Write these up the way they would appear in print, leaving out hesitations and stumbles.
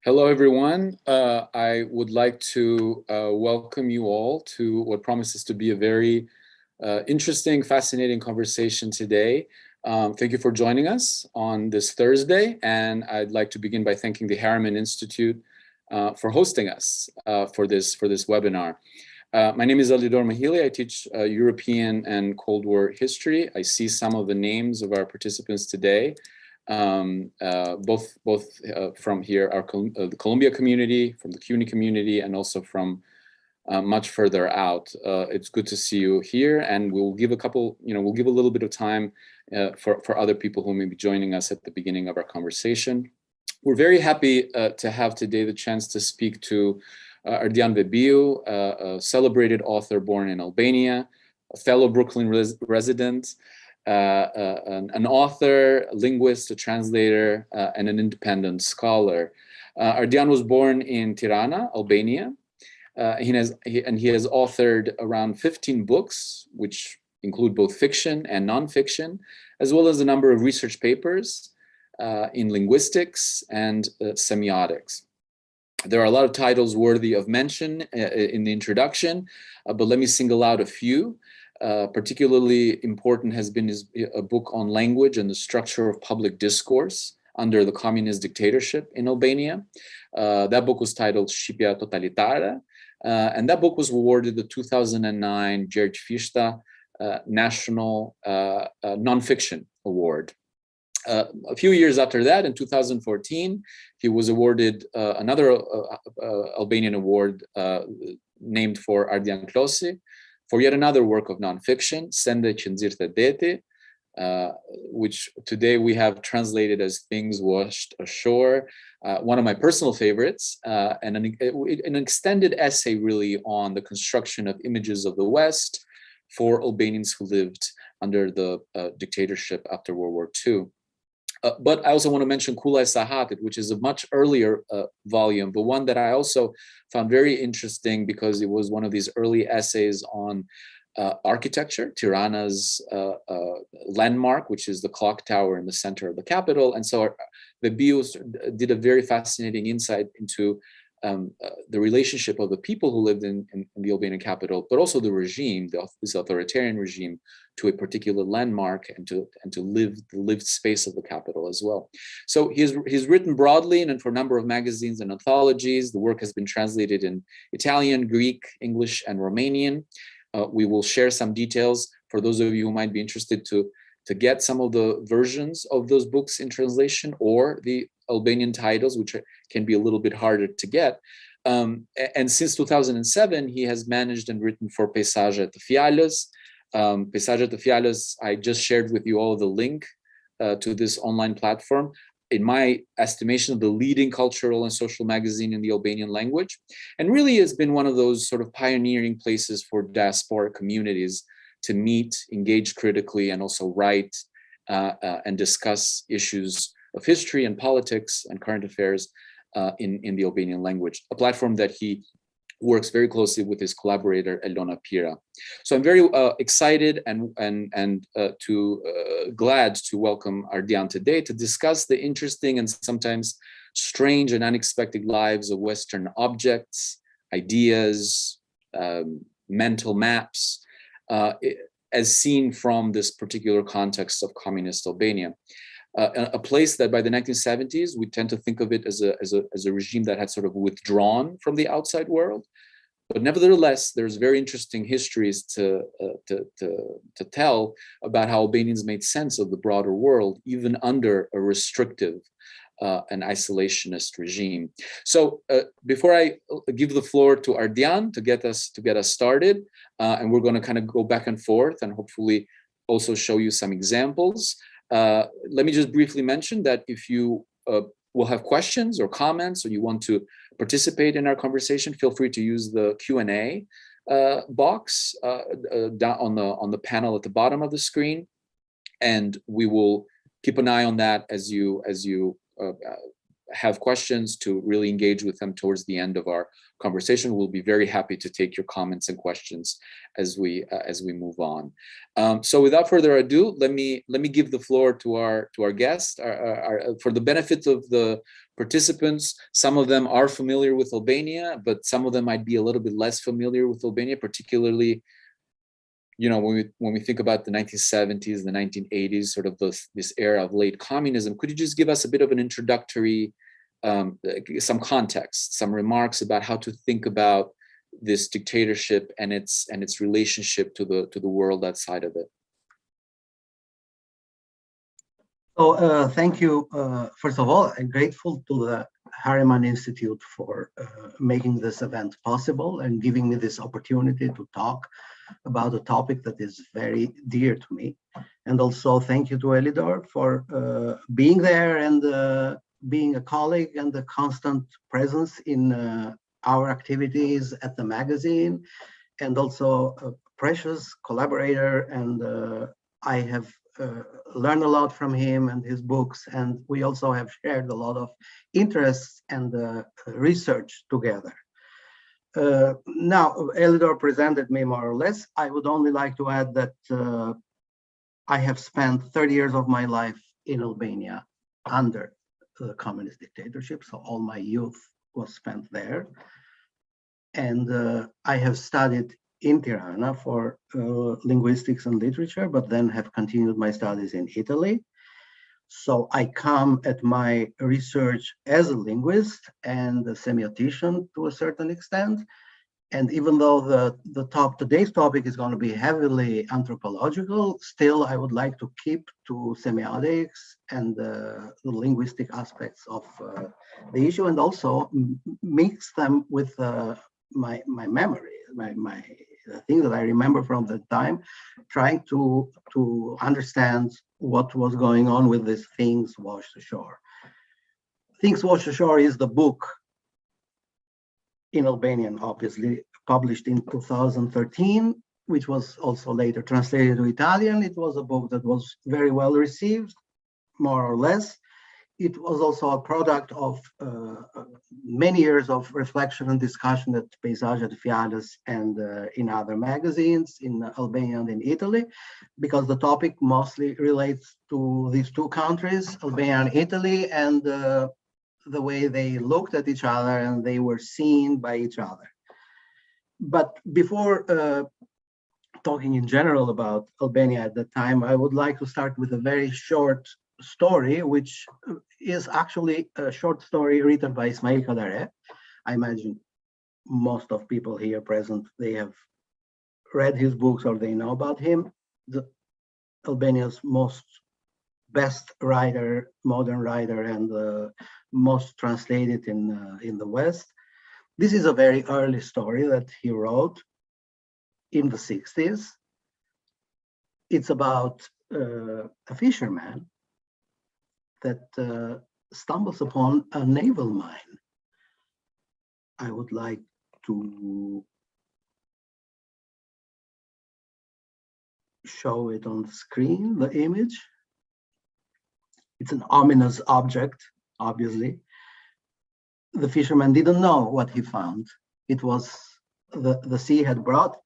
Hello, everyone. I would like to welcome you all to what promises to be a very interesting, fascinating conversation today. Thank you for joining us on this Thursday, and I'd like to begin by thanking the Harriman Institute for hosting us for this webinar. My name is Elidor Mëhilli. I teach European and Cold War history. I see some of the names of our participants today. Both from here, the Columbia community, from the CUNY community, and also from much further out. It's good to see you here, and we'll give a little bit of time for other people who may be joining us at the beginning of our conversation. We're very happy to have today the chance to speak to Ardian Vehbiu, a celebrated author born in Albania, a fellow Brooklyn resident, an author, a linguist, a translator, and an independent scholar. Ardian was born in Tirana, Albania. He has authored around 15 books, which include both fiction and nonfiction, as well as a number of research papers in linguistics and semiotics. There are a lot of titles worthy of mention in the introduction, but let me single out a few. Particularly important has been a book on language and the structure of public discourse under the communist dictatorship in Albania. That book was titled Shqipja Totalitare, and that book was awarded the 2009 Gjergj Fishta National Nonfiction Award. A few years after that, in 2014, he was awarded another Albanian award named for Ardian Klosi, for yet another work of nonfiction, Sende që nxirrte deti, which today we have translated as Things Washed Ashore, one of my personal favorites, and an extended essay really on the construction of images of the West for Albanians who lived under the dictatorship after World War II. But I also want to mention Kulaj Sahatit, which is a much earlier volume, but one that I also found very interesting because it was one of these early essays on architecture, Tirana's landmark, which is the clock tower in the center of the capital. And so Vehbiu did a very fascinating insight into the relationship of the people who lived in the Albanian capital, but also the regime, this authoritarian regime, to a particular landmark and to live the lived space of the capital as well. So he's written broadly and for a number of magazines and anthologies. The work has been translated in Italian, Greek, English, and Romanian. We will share some details for those of you who might be interested to get some of the versions of those books in translation or the Albanian titles, which can be a little bit harder to get. And since 2007, he has managed and written for Pejsaje të Fjalës. Pejsaje të Fjalës, I just shared with you all the link to this online platform. In my estimation, the leading cultural and social magazine in the Albanian language, and really has been one of those sort of pioneering places for diaspora communities to meet, engage critically, and also write and discuss issues of history and politics and current affairs in the Albanian language, a platform that he works very closely with his collaborator, Elona Pira. So I'm very excited and glad to welcome Ardian today to discuss the interesting and sometimes strange and unexpected lives of Western objects, ideas, mental maps, as seen from this particular context of communist Albania. A place that by the 1970s, we tend to think of it as a regime that had sort of withdrawn from the outside world. But nevertheless, there's very interesting histories to tell about how Albanians made sense of the broader world, even under a restrictive and isolationist regime. So before I give the floor to Ardian to get us started, and we're going to kind of go back and forth and hopefully also show you some examples. Let me just briefly mention that if you will have questions or comments or you want to participate in our conversation, feel free to use the Q&A box down on the panel at the bottom of the screen, and we will keep an eye on that as you have questions, to really engage with them towards the end of our conversation. We'll be very happy to take your comments and questions as we move on. So without further ado, let me give the floor to our guest. For the benefit of the participants, some of them are familiar with Albania, but some of them might be a little bit less familiar with Albania, particularly, you know, when we think about the 1970s, the 1980s, sort of this era of late communism. Could you just give us a bit of an introductory, some context, some remarks about how to think about this dictatorship and its relationship to the world outside of it? So thank you. First of all, I'm grateful to the Harriman Institute for making this event possible and giving me this opportunity to talk about a topic that is very dear to me. And also thank you to Elidor for being there and being a colleague and a constant presence in our activities at the magazine, and also a precious collaborator. And I have learned a lot from him and his books, and we also have shared a lot of interests and research together. Now, Elidor presented me more or less. I would only like to add that I have spent 30 years of my life in Albania under the communist dictatorship, so all my youth was spent there. And I have studied in Tirana for linguistics and literature, but then have continued my studies in Italy. So I come at my research as a linguist and a semiotician to a certain extent. And even though today's topic is going to be heavily anthropological, still I would like to keep to semiotics and the linguistic aspects of the issue, and also mix them with my memory, the things that I remember from that time, trying to understand what was going on with these Things Washed Ashore. Things Washed Ashore is the book in Albanian, obviously, published in 2013, which was also later translated to Italian. It was a book that was very well received, more or less. It was also a product of many years of reflection and discussion at Pejzajet Fjalës and in other magazines in Albania and in Italy, because the topic mostly relates to these two countries, Albania and Italy, and the way they looked at each other and they were seen by each other. But before talking in general about Albania at the time, I would like to start with a very short story, which is actually a short story written by Ismael Caldera. I imagine most of people here present, they have read his books or they know about him. Albania's best writer, modern writer, and most translated in the West. This is a very early story that he wrote in the 60s. It's about a fisherman that stumbles upon a naval mine. I would like to show it on the screen, the image. It's an ominous object, obviously. The fisherman didn't know what he found. It was the sea had brought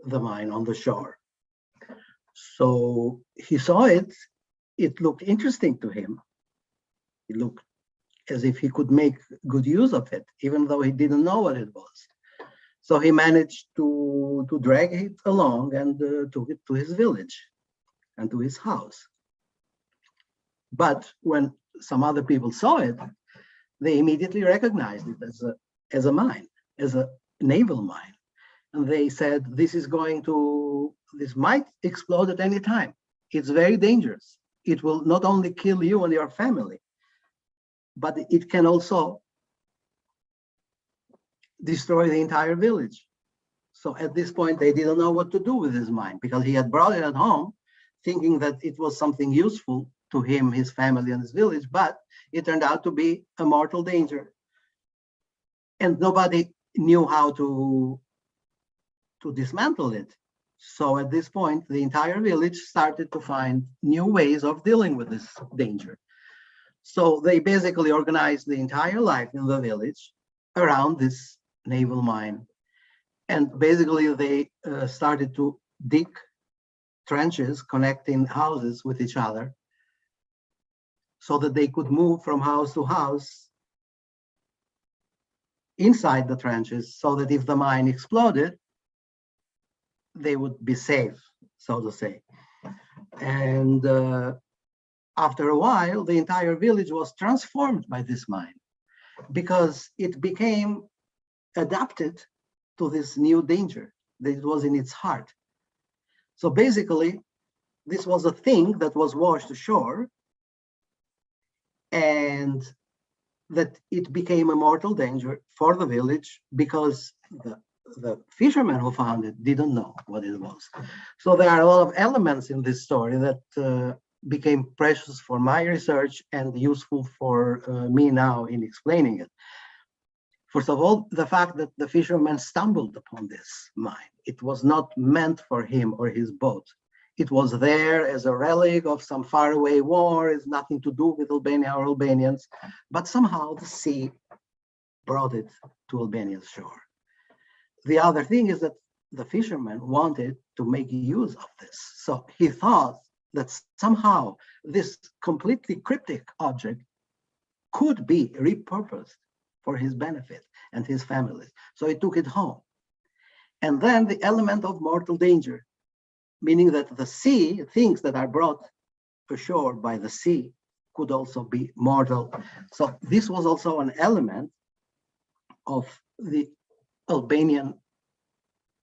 the mine on the shore. So he saw it. It looked interesting to him. It looked as if he could make good use of it, even though he didn't know what it was. So he managed to drag it along and took it to his village and to his house. But when some other people saw it, they immediately recognized it as a mine, as a naval mine. And they said, this might explode at any time. It's very dangerous. It will not only kill you and your family, but it can also destroy the entire village. So at this point, they didn't know what to do with his mine, because he had brought it at home, thinking that it was something useful to him, his family, and his village, but it turned out to be a mortal danger. And nobody knew how to dismantle it. So at this point, the entire village started to find new ways of dealing with this danger. So they basically organized the entire life in the village around this naval mine. And basically they started to dig trenches connecting houses with each other so that they could move from house to house inside the trenches, so that if the mine exploded, they would be safe, so to say. And after a while, the entire village was transformed by this mine because it became adapted to this new danger that it was in its heart. So basically, this was a thing that was washed ashore, and that it became a mortal danger for the village because the fishermen who found it didn't know what it was. So there are a lot of elements in this story that became precious for my research and useful for me now in explaining it. First of all, the fact that the fisherman stumbled upon this mine. It was not meant for him or his boat. It was there as a relic of some faraway war. It's nothing to do with Albania or Albanians, but somehow the sea brought it to Albania's shore. The other thing is that the fisherman wanted to make use of this. So he thought that somehow this completely cryptic object could be repurposed for his benefit and his family. So he took it home. And then the element of mortal danger, meaning that the sea, things that are brought ashore by the sea, could also be mortal. So this was also an element of the Albanian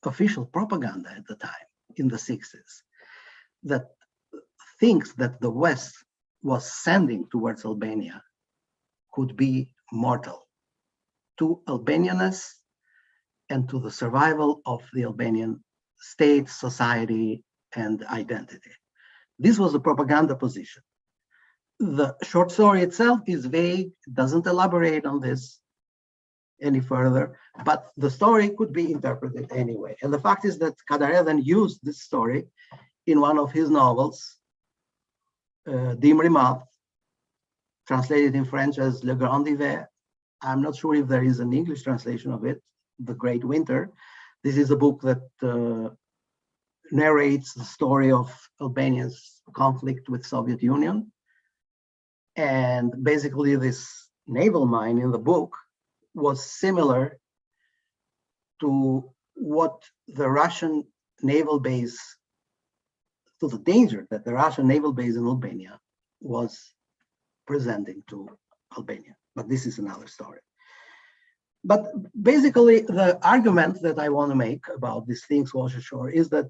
official propaganda at the time, in the 60s, that things that the West was sending towards Albania could be mortal to Albanianness and to the survival of the Albanian state, society, and identity. This was the propaganda position. The short story itself is vague, doesn't elaborate on this any further, but the story could be interpreted anyway. And the fact is that Caldera then used this story in one of his novels, Dimri Madh, translated in French as Le Grand Hiver. I'm not sure if there is an English translation of it, The Great Winter. This is a book that narrates the story of Albania's conflict with Soviet Union. And basically this naval mine in the book was similar to what the Russian naval base, to the danger that the Russian naval base in Albania was presenting to Albania. But this is another story. But basically, the argument that I want to make about these things washed ashore is that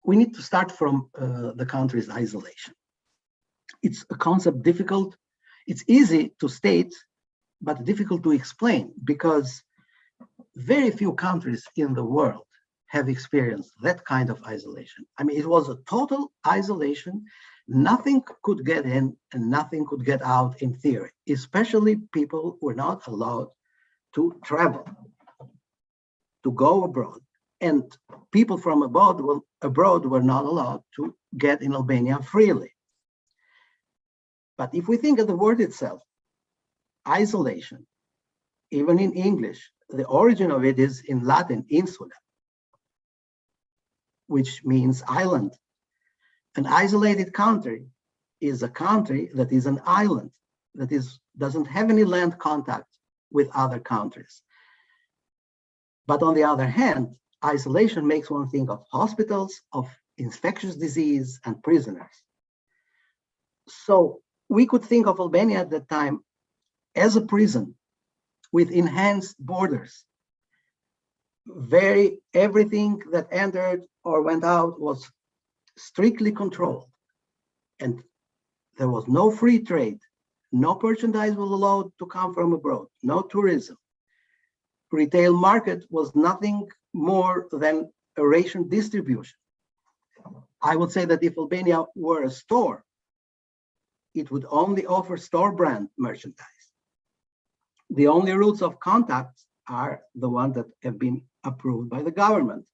we need to start from the country's isolation. It's a concept difficult. It's easy to state, but difficult to explain, because very few countries in the world have experienced that kind of isolation. I mean, it was a total isolation. Nothing could get in and nothing could get out in theory, especially people were not allowed to travel, to go abroad. And people from abroad were not allowed to get in Albania freely. But if we think of the word itself, isolation, even in English, the origin of it is in Latin, insula, which means island. An isolated country is a country that is an island, that doesn't have any land contact with other countries. But on the other hand, isolation makes one think of hospitals, of infectious disease, and prisoners. So we could think of Albania at that time as a prison with enhanced borders. Everything that entered or went out was strictly controlled. And there was no free trade. No merchandise was allowed to come from abroad, no tourism. Retail market was nothing more than a ration distribution. I would say that if Albania were a store, it would only offer store brand merchandise. The only routes of contact are the ones that have been approved by the government.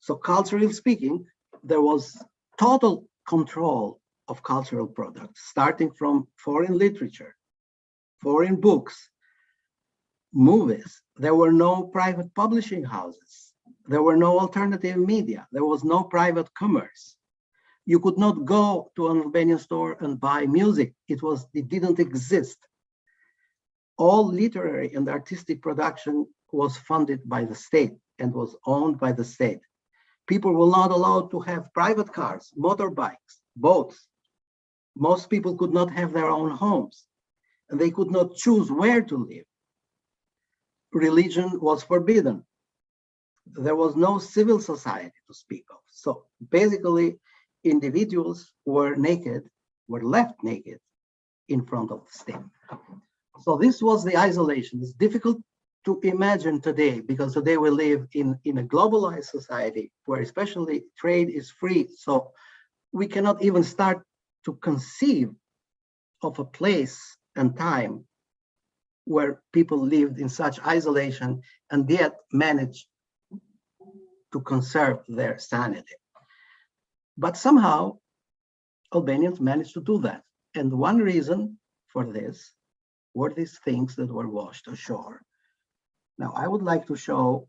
So culturally speaking, there was total control of cultural products, starting from foreign literature, foreign books, movies. There were no private publishing houses. There were no alternative media. There was no private commerce. You could not go to an Albanian store and buy music. It didn't exist. All literary and artistic production was funded by the state and was owned by the state. People were not allowed to have private cars, motorbikes, boats. Most people could not have their own homes, and they could not choose where to live. Religion was forbidden. There was no civil society to speak of. So basically, individuals were naked, were left naked in front of the state. So this was the isolation. It's difficult to imagine today, because today we live in a globalized society where especially trade is free. So we cannot even start to conceive of a place and time where people lived in such isolation and yet managed to conserve their sanity. But somehow Albanians managed to do that. And one reason for this were these things that were washed ashore. Now, I would like to show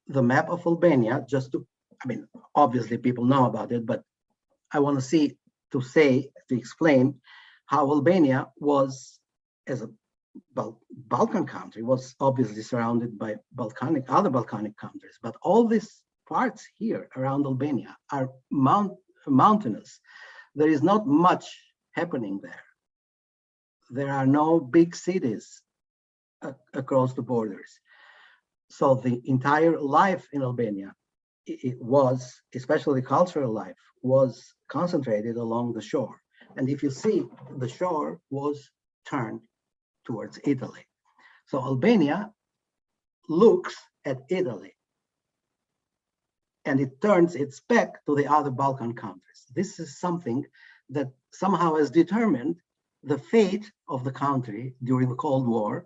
the map of Albania, just to, I mean, obviously people know about it, but I want to explain how Albania was, as a Balkan country, was obviously surrounded by other Balkanic countries, but all these parts here around Albania are mountainous. There is not much happening there. There are no big cities across the borders. So the entire life in Albania, it was, especially cultural life, was concentrated along the shore. And if you see, the shore was turned towards Italy. So Albania looks at Italy and it turns its back to the other Balkan countries. This is something that somehow has determined the fate of the country during the Cold War,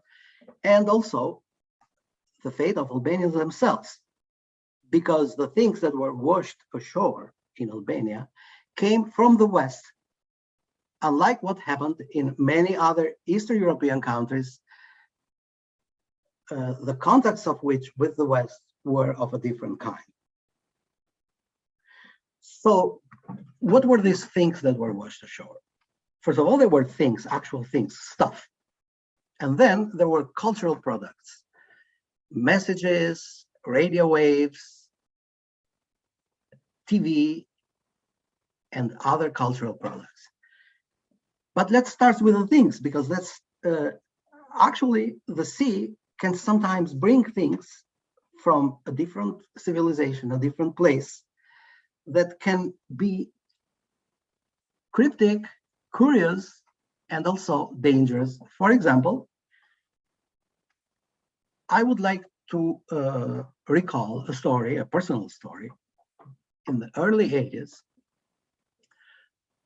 and also the fate of Albanians themselves, because the things that were washed ashore in Albania came from the West, unlike what happened in many other Eastern European countries, the contacts of which with the West were of a different kind. So what were these things that were washed ashore? First of all, there were things, actual things, stuff. And then there were cultural products, messages, radio waves, TV, and other cultural products. But let's start with the things, because that's actually the sea can sometimes bring things from a different civilization, a different place, that can be cryptic, curious, and also dangerous. For example, I would like to recall a story, a personal story. In the early 80s,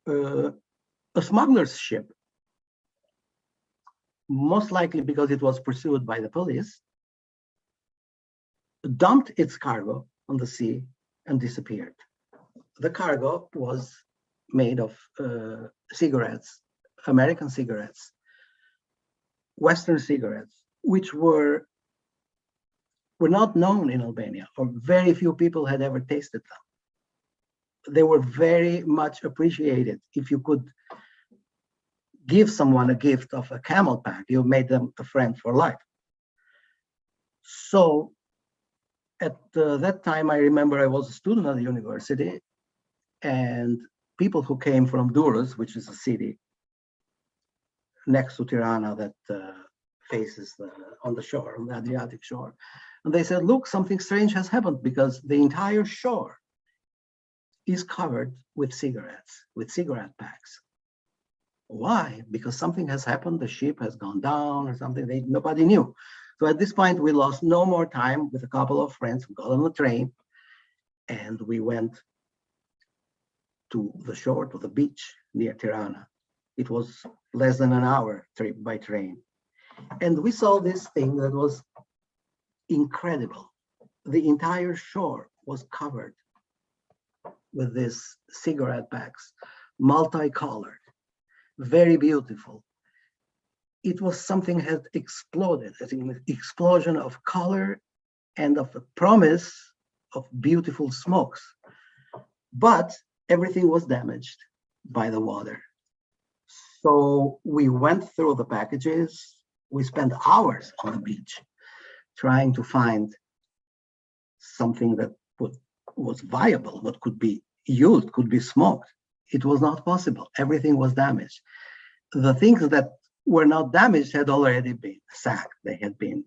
a smuggler's ship, most likely because it was pursued by the police, dumped its cargo on the sea and disappeared. The cargo was made of cigarettes, American cigarettes, Western cigarettes, which were not known in Albania, or very few people had ever tasted them. They were very much appreciated. If you could give someone a gift of a camel pack, you made them a friend for life. So at that time, I remember I was a student at the university, and people who came from Durrës, which is a city next to Tirana that faces on the shore, on the Adriatic shore, and they said, look, something strange has happened, because the entire shore is covered with cigarettes, with cigarette packs. Why? Because something has happened, the ship has gone down or something, nobody knew. So at this point, we lost no more time with a couple of friends who got on the train, and we went to the shore, to the beach near Tirana. It was less than an hour trip by train. And we saw this thing that was incredible. The entire shore was covered with these cigarette packs, multicolored, very beautiful. It was something had exploded, I think, an explosion of color and of a promise of beautiful smokes. But everything was damaged by the water. So we went through the packages. We spent hours on the beach trying to find something that was viable, what could be used, could be smoked. It was not possible. Everything was damaged. The things that were not damaged had already been sacked. They had been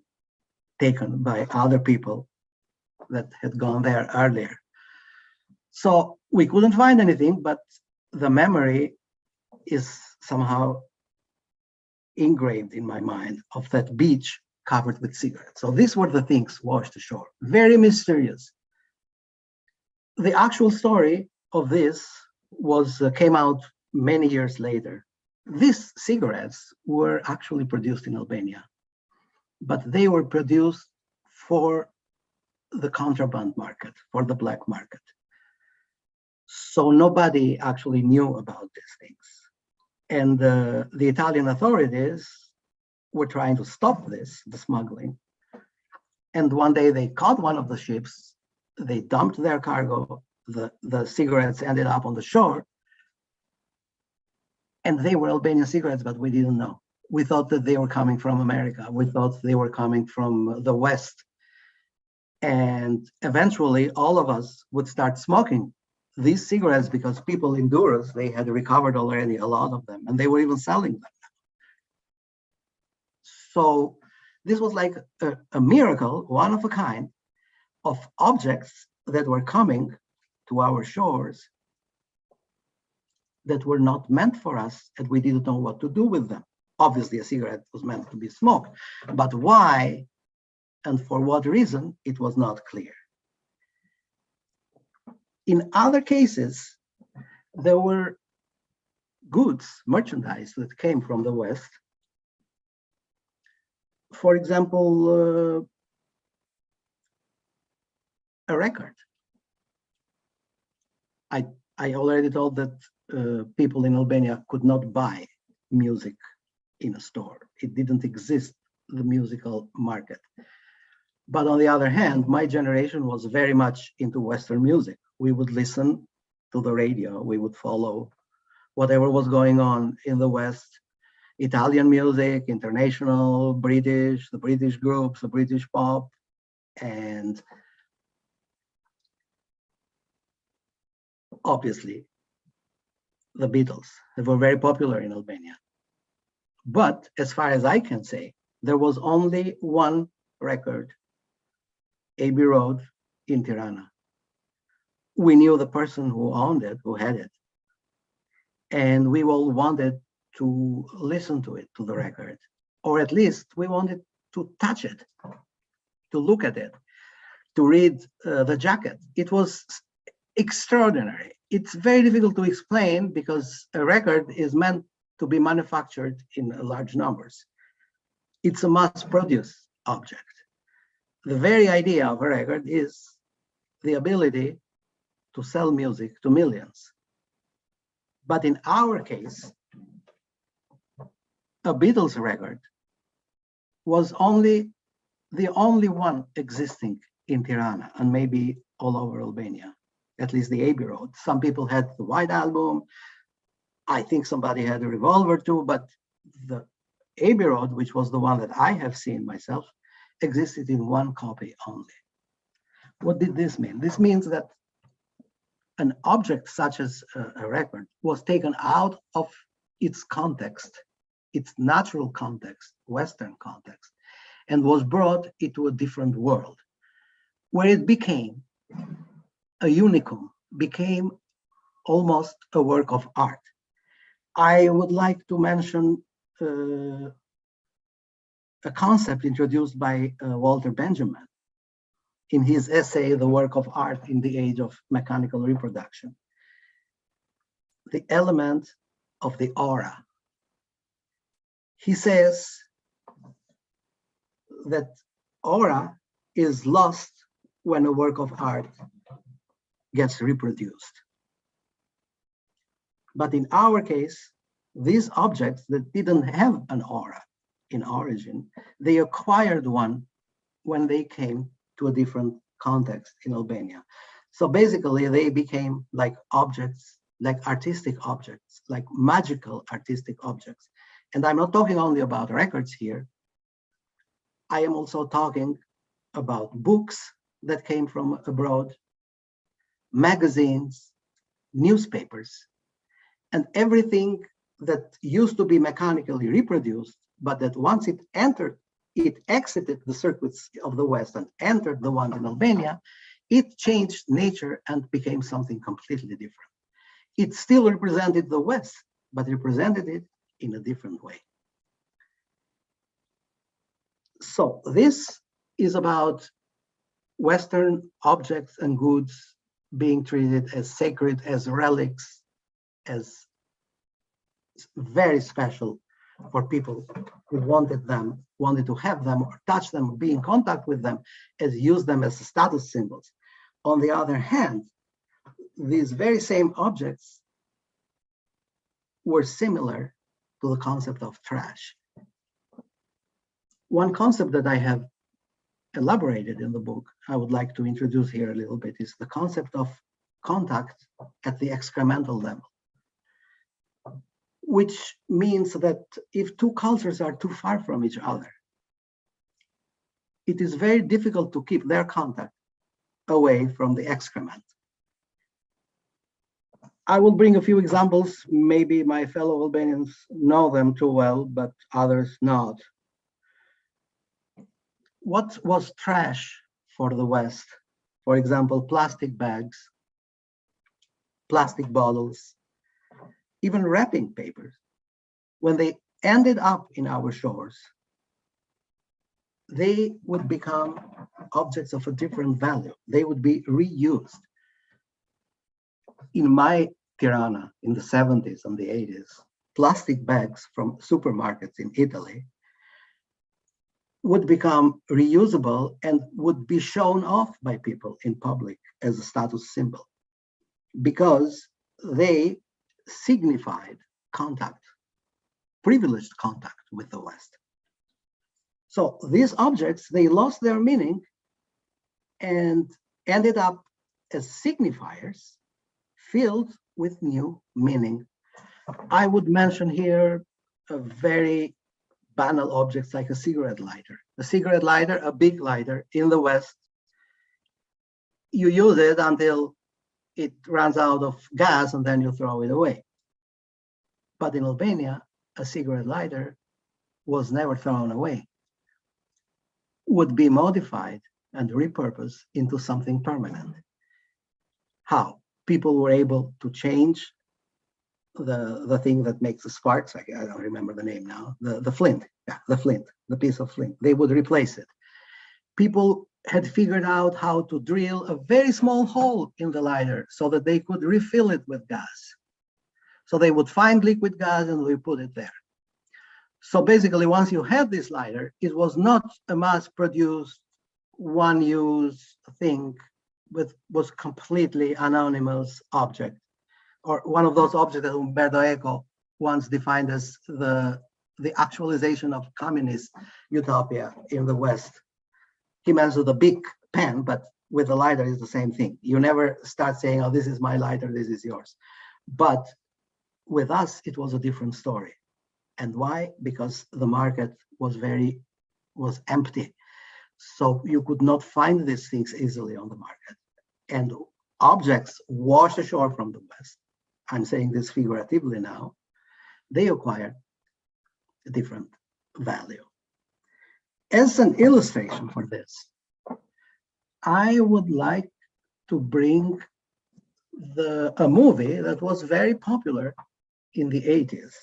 taken by other people that had gone there earlier. So we couldn't find anything, but the memory is somehow engraved in my mind of that beach covered with cigarettes. So these were the things washed ashore. Very mysterious. The actual story of this came out many years later. These cigarettes were actually produced in Albania, but they were produced for the contraband market, for the black market. So nobody actually knew about these things. And the Italian authorities were trying to stop this, the smuggling. And one day they caught one of the ships, they dumped their cargo, the cigarettes ended up on the shore, and they were Albanian cigarettes, but we didn't know. We thought that they were coming from America. We thought they were coming from the West. And eventually all of us would start smoking these cigarettes because people in Durrës, they had recovered already a lot of them, and they were even selling them. So this was like a miracle, one of a kind, of objects that were coming to our shores that were not meant for us, and we didn't know what to do with them. Obviously, a cigarette was meant to be smoked, but why and for what reason, it was not clear. In other cases, there were goods, merchandise that came from the West. For example, a record. I already told that people in Albania could not buy music in a store. It didn't exist, the musical market. But on the other hand, my generation was very much into Western music. We would listen to the radio. We would follow whatever was going on in the West. Italian music, international, British, the British groups, the British pop, and obviously the Beatles. They were very popular in Albania. But as far as I can say, there was only one record, Abbey Road in Tirana. We knew the person who owned it, who had it. And we all wanted to listen to it, to the record, or at least we wanted to touch it, to look at it, to read the jacket. It was extraordinary. It's very difficult to explain because a record is meant to be manufactured in large numbers. It's a mass-produced object. The very idea of a record is the ability to sell music to millions. But in our case, a Beatles record was the only one existing in Tirana and maybe all over Albania, at least the Abbey Road. Some people had the White Album. I think somebody had a Revolver too, but the Abbey Road, which was the one that I have seen myself, existed in one copy only. What did this mean? This means that an object such as a record was taken out of its context, its natural context, Western context, and was brought into a different world where it became a unicum, became almost a work of art. I would like to mention a concept introduced by Walter Benjamin in his essay, The Work of Art in the Age of Mechanical Reproduction. The element of the aura. He says that aura is lost when a work of art gets reproduced. But in our case, these objects that didn't have an aura in origin, they acquired one when they came to a different context in Albania. So basically, they became like objects, like artistic objects, like magical artistic objects. And I'm not talking only about records here. I am also talking about books that came from abroad, magazines, newspapers, and everything that used to be mechanically reproduced, but that once it entered, it exited the circuits of the West and entered the one in Albania, it changed nature and became something completely different. It still represented the West, but represented it in a different way. So this is about Western objects and goods being treated as sacred, as relics, as very special for people who wanted to have them or touch them or be in contact with them, as use them as status symbols. On the other hand, these very same objects were similar to the concept of trash. One concept that I have elaborated in the book, I would like to introduce here a little bit, is the concept of contact at the excremental level, which means that if two cultures are too far from each other, it is very difficult to keep their contact away from the excrement. I will bring a few examples. Maybe my fellow Albanians know them too well, but others not. What was trash for the West? For example, plastic bags, plastic bottles, even wrapping papers. When they ended up in our shores, they would become objects of a different value. They would be reused. In my Tirana in the 70s and the 80s, plastic bags from supermarkets in Italy would become reusable and would be shown off by people in public as a status symbol because they signified contact, privileged contact with the West. So these objects, they lost their meaning and ended up as signifiers filled with new meaning. I would mention here a very banal objects like a cigarette lighter. A cigarette lighter, a big lighter in the West, you use it until it runs out of gas and then you throw it away. But in Albania, a cigarette lighter was never thrown away, would be modified and repurposed into something permanent. How? People were able to change the thing that makes the sparks, I don't remember the name now, the flint, yeah, the flint, the piece of flint, they would replace it. People had figured out how to drill a very small hole in the lighter so that they could refill it with gas. So they would find liquid gas and we put it there. So basically, once you had this lighter, it was not a mass-produced, one-use thing, was completely anonymous object, or one of those objects that Umberto Eco once defined as the actualization of communist utopia in the West. He mentioned the big pen, but with the lighter is the same thing. You never start saying, oh, this is my lighter, this is yours. But with us, it was a different story. And why? Because the market was empty. So you could not find these things easily on the market. And objects washed ashore from the West, I'm saying this figuratively now, they acquire a different value. As an illustration for this, I would like to bring a movie that was very popular in the 80s.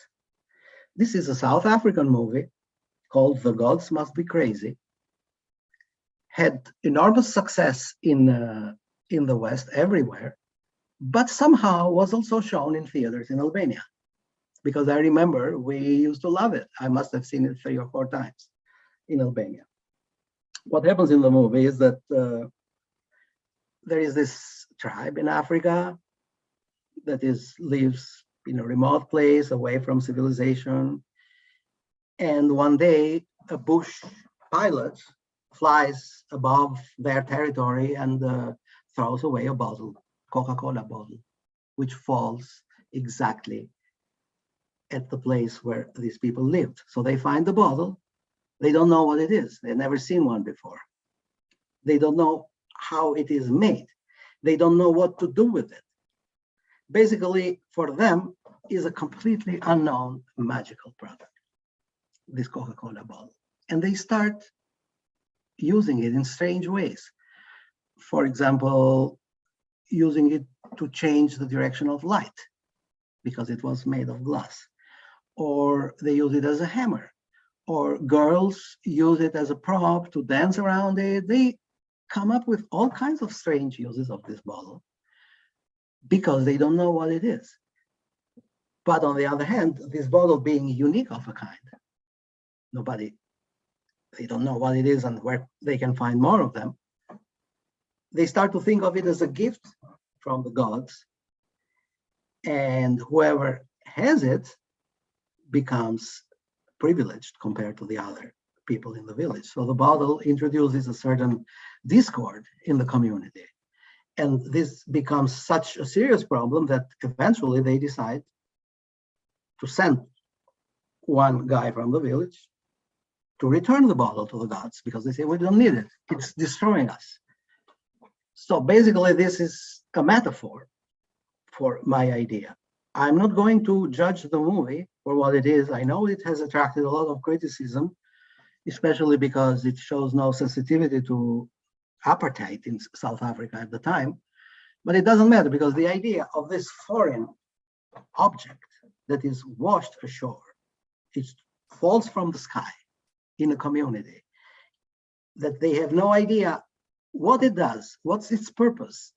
This is a South African movie called The Gods Must Be Crazy. Had enormous success in the West, everywhere, but somehow was also shown in theaters in Albania. Because I remember we used to love it. I must have seen it 3 or 4 times in Albania. What happens in the movie is that there is this tribe in Africa that lives in a remote place away from civilization. And one day, a bush pilot flies above their territory and throws away a bottle, Coca-Cola bottle, which falls exactly at the place where these people lived. So they find the bottle. They don't know what it is. They've never seen one before. They don't know how it is made. They don't know what to do with it. Basically, for them, is a completely unknown magical product, this Coca-Cola bottle. And they start using it in strange ways. For example, using it to change the direction of light because it was made of glass. Or they use it as a hammer. Or girls use it as a prop to dance around it. They come up with all kinds of strange uses of this bottle because they don't know what it is. But on the other hand, this bottle being unique of a kind, they don't know what it is and where they can find more of them. They start to think of it as a gift from the gods. And whoever has it becomes privileged compared to the other people in the village. So the bottle introduces a certain discord in the community. And this becomes such a serious problem that eventually they decide to send one guy from the village to return the bottle to the gods because they say, we don't need it. It's destroying us. So basically, this is a metaphor for my idea. I'm not going to judge the movie for what it is. I know it has attracted a lot of criticism, especially because it shows no sensitivity to apartheid in South Africa at the time. But it doesn't matter because the idea of this foreign object that is washed ashore, it falls from the sky in a community, that they have no idea what it does, what's its purpose,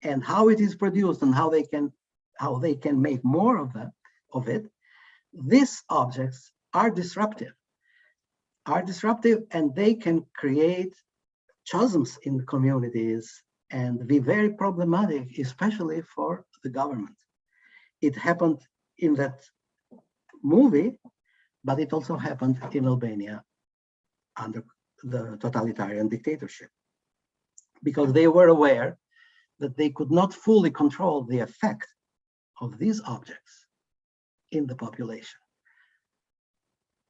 and how it is produced, and how they can make more of it. These objects are disruptive, and they can create chasms in communities and be very problematic, especially for the government. It happened in that movie, but it also happened in Albania under the totalitarian dictatorship, because they were aware that they could not fully control the effect of these objects in the population.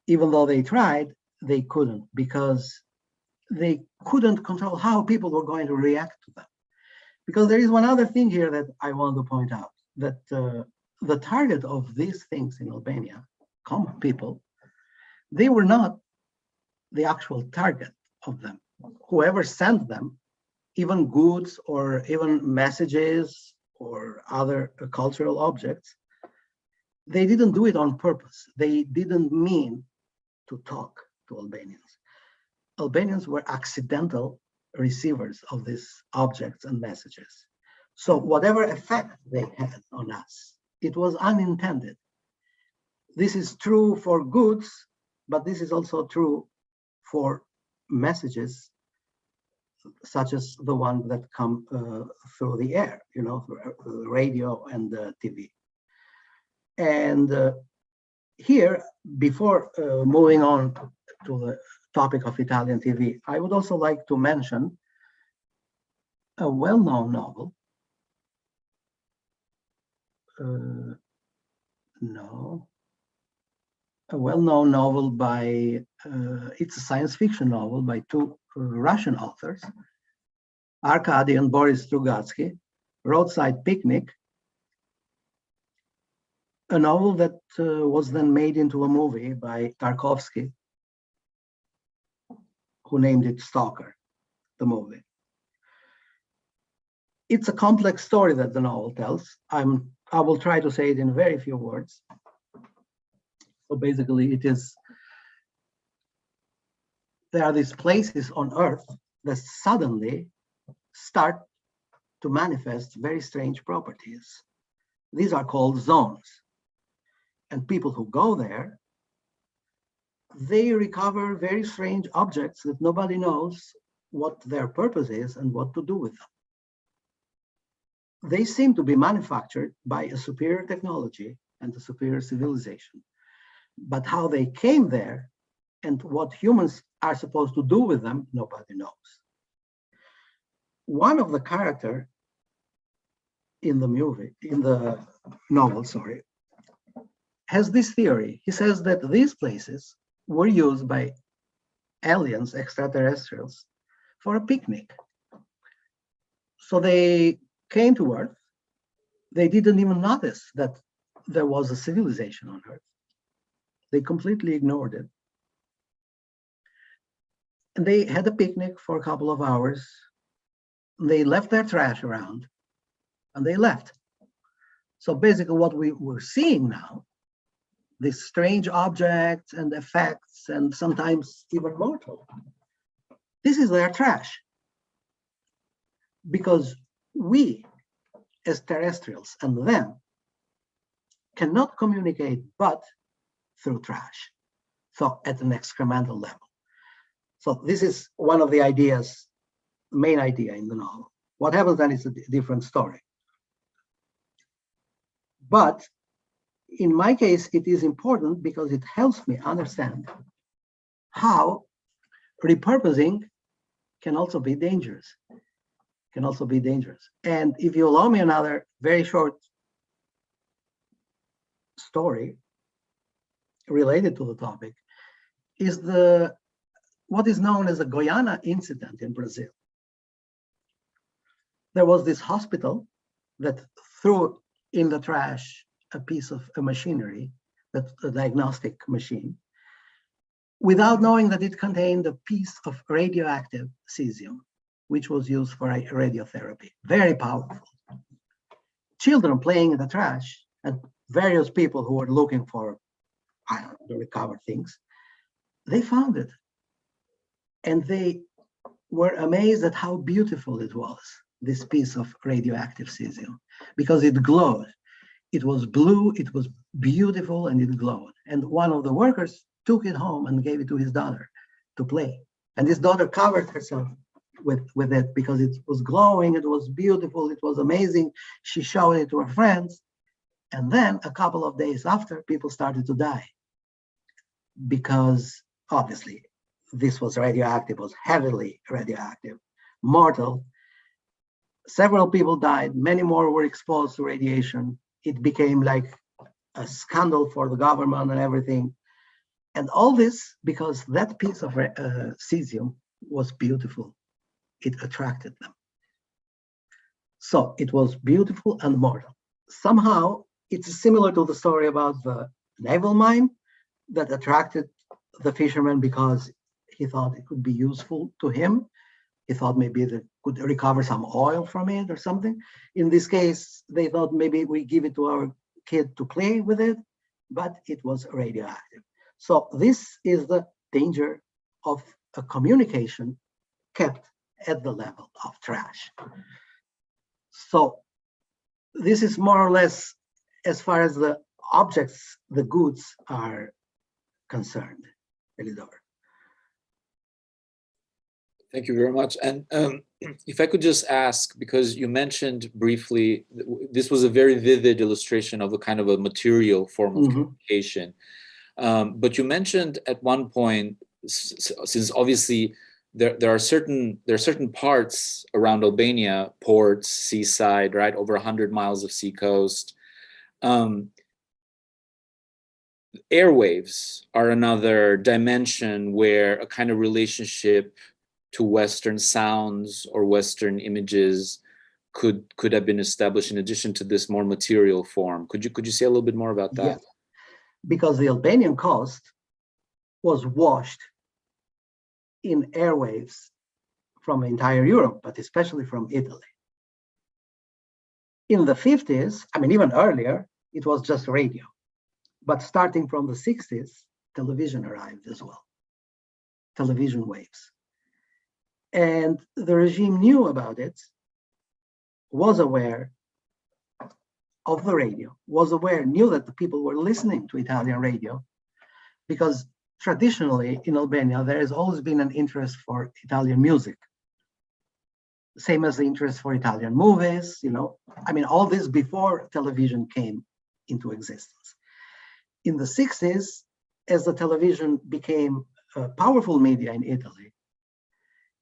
Even though they tried, they couldn't, because they couldn't control how people were going to react to them. Because there is one other thing here that I want to point out, that the target of these things in Albania, common people, they were not the actual target of them. Whoever sent them, even goods or even messages or other cultural objects, they didn't do it on purpose. They didn't mean to talk to Albanians. Albanians were accidental receivers of these objects and messages. So whatever effect they had on us, it was unintended. This is true for goods, but this is also true for messages such as the one that come through the air, through radio and TV. And here, before moving on to the topic of Italian TV, I would also like to mention a well-known novel. A well-known novel by, it's a science fiction novel by two Russian authors, Arkady and Boris Strugatsky, Roadside Picnic, a novel that was then made into a movie by Tarkovsky, who named it Stalker, the movie. It's a complex story that the novel tells. I will try to say it in very few words. So basically there are these places on Earth that suddenly start to manifest very strange properties. These are called zones. And people who go there, they recover very strange objects that nobody knows what their purpose is and what to do with them. They seem to be manufactured by a superior technology and a superior civilization. But how they came there and what humans are supposed to do with them, nobody knows. One of the characters in the novel, has this theory. He says that these places were used by aliens, extraterrestrials, for a picnic. So they came to Earth. They didn't even notice that there was a civilization on Earth. They completely ignored it. And they had a picnic for a couple of hours. They left their trash around and they left. So basically what we were seeing now, these strange objects and effects and sometimes even mortal, this is their trash. Because we as terrestrials and them cannot communicate but through trash. So at an excremental level. So this is one of the ideas, the main idea in the novel. What happens then is a different story. But in my case, it is important because it helps me understand how repurposing can also be dangerous. And if you allow me another very short story related to the topic, is what is known as the Guyana incident in Brazil. There was this hospital that threw in the trash a piece of machinery, that's a diagnostic machine, without knowing that it contained a piece of radioactive cesium, which was used for radiotherapy. Very powerful. Children playing in the trash and various people who were looking for, I don't know, to recover things, they found it. And they were amazed at how beautiful it was, this piece of radioactive cesium, because it glowed. It was blue, it was beautiful, and it glowed. And one of the workers took it home and gave it to his daughter to play. And his daughter covered herself with it because it was glowing, it was beautiful, it was amazing. She showed it to her friends. And then a couple of days after, people started to die because obviously this was radioactive, was heavily radioactive, mortal. Several people died, many more were exposed to radiation. It became like a scandal for the government and everything. And all this because that piece of cesium was beautiful. It attracted them. So it was beautiful and mortal. Somehow it's similar to the story about the naval mine that attracted the fisherman because he thought it could be useful to him. He thought maybe they could recover some oil from it or something. In this case, they thought maybe we give it to our kid to play with it, but it was radioactive. So this is the danger of a communication kept at the level of trash. So this is more or less as far as the objects, the goods are concerned, Elidor. Thank you very much. And if I could just ask, because you mentioned briefly, this was a very vivid illustration of a kind of a material form of communication. But you mentioned at one point, since obviously there are certain parts around Albania, ports, seaside, right, over 100 miles of sea coast. Airwaves are another dimension where a kind of relationship to Western sounds or Western images could have been established in addition to this more material form. Could you say a little bit more about that? Yes. Because the Albanian coast was washed in airwaves from entire Europe, but especially from Italy. In the 50s, I mean, even earlier, it was just radio. But starting from the 60s, television arrived as well, television waves. And the regime knew about it, was aware of the radio, knew that the people were listening to Italian radio, because traditionally in Albania, there has always been an interest for Italian music. Same as the interest for Italian movies, you know. I mean, all this before television came into existence. In the 60s, as the television became a powerful media in Italy,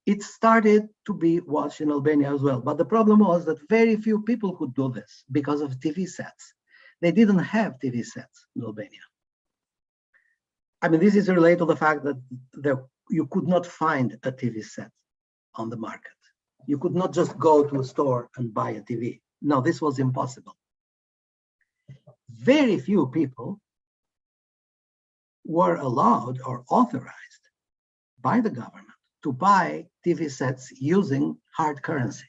it started to be watched in Albania as well. But the problem was that very few people could do this because of TV sets. They didn't have TV sets in Albania. I mean, this is related to the fact that you could not find a TV set on the market. You could not just go to a store and buy a TV. No, this was impossible. Very few people were allowed or authorized by the government to buy TV sets using hard currency.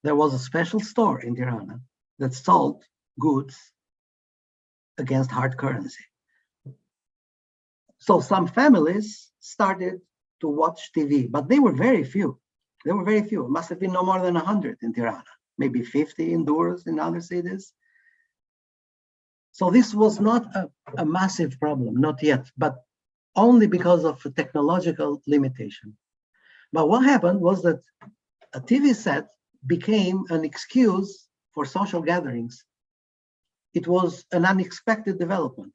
There was a special store in Tirana that sold goods against hard currency. So some families started to watch TV, but they were very few. There were very few. It must have been no more than 100 in Tirana, maybe 50 in Durrës in other cities. So this was not a massive problem, not yet, but only because of a technological limitation. But what happened was that a TV set became an excuse for social gatherings. It was an unexpected development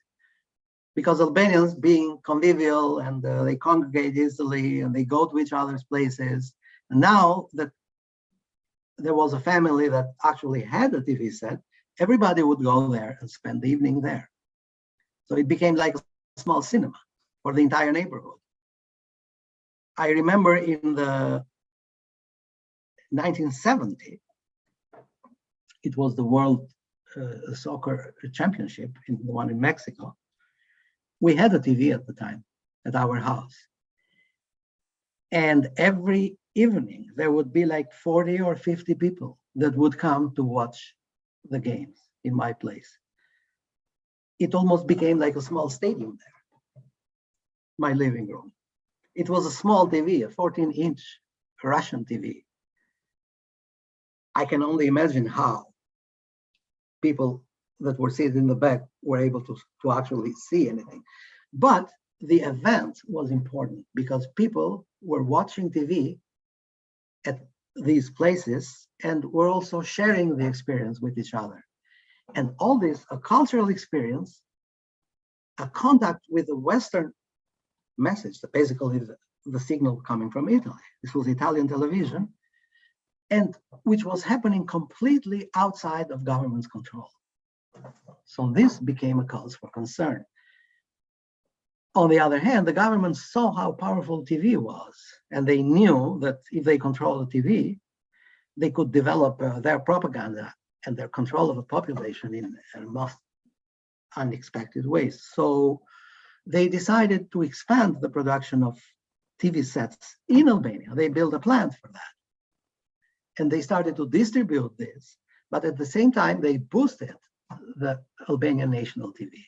because Albanians, being convivial and they congregate easily and they go to each other's places. And now that there was a family that actually had a TV set, everybody would go there and spend the evening there. So it became like a small cinema for the entire neighborhood. I remember in the 1970, it was the World Soccer Championship, the one in Mexico. We had a TV at the time at our house. And every evening, there would be like 40 or 50 people that would come to watch the games in my place. It almost became like a small stadium there, my living room. It was a small TV, a 14-inch Russian TV. I can only imagine how people that were sitting in the back were able to actually see anything. But the event was important because people were watching TV at these places and were also sharing the experience with each other. And all this, a cultural experience, a contact with the Western message, basically the signal coming from Italy. This was Italian television, and which was happening completely outside of government's control. So this became a cause for concern. On the other hand, the government saw how powerful TV was, and they knew that if they control the TV, they could develop their propaganda and their control of the population in most unexpected ways. So they decided to expand the production of TV sets in Albania. They built a plant for that. And they started to distribute this, but at the same time, they boosted the Albanian national TV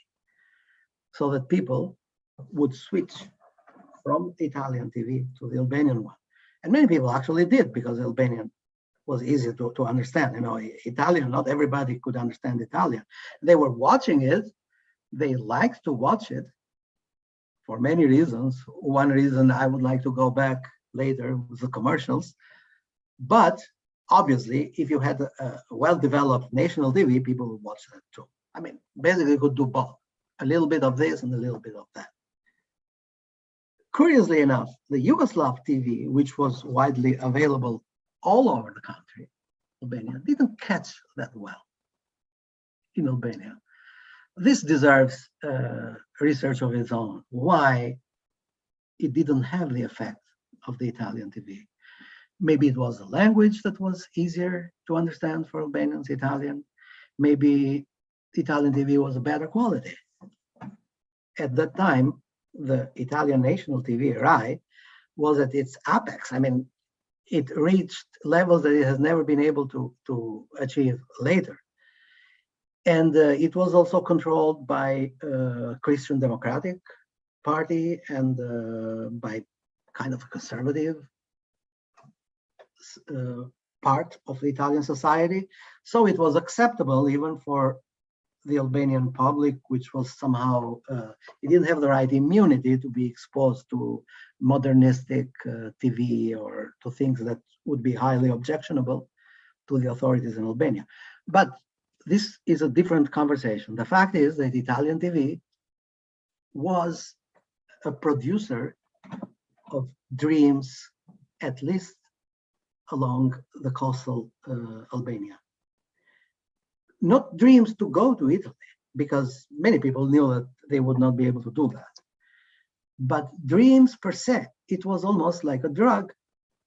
so that people would switch from Italian TV to the Albanian one. And many people actually did because Albanian was easier to understand. You know, Italian, not everybody could understand Italian. They were watching it. They liked to watch it for many reasons. One reason I would like to go back later was the commercials. But obviously, if you had a well-developed national TV, people would watch that too. I mean, basically you could do both, a little bit of this and a little bit of that. Curiously enough, the Yugoslav TV, which was widely available all over the country, Albania, didn't catch that well in Albania. This deserves research of its own. Why it didn't have the effect of the Italian TV. Maybe it was the language that was easier to understand for Albanians, Italian. Maybe Italian TV was a better quality. At that time, the Italian national TV, RAI, was at its apex. I mean, it reached levels that it has never been able to achieve later. And it was also controlled by Christian Democratic Party and by kind of a conservative part of the Italian society. So it was acceptable even for the Albanian public, which was somehow, it didn't have the right immunity to be exposed to modernistic TV or to things that would be highly objectionable to the authorities in Albania. But this is a different conversation. The fact is that Italian TV was a producer of dreams, at least along the coastal Albania. Not dreams to go to Italy, because many people knew that they would not be able to do that. But dreams per se, it was almost like a drug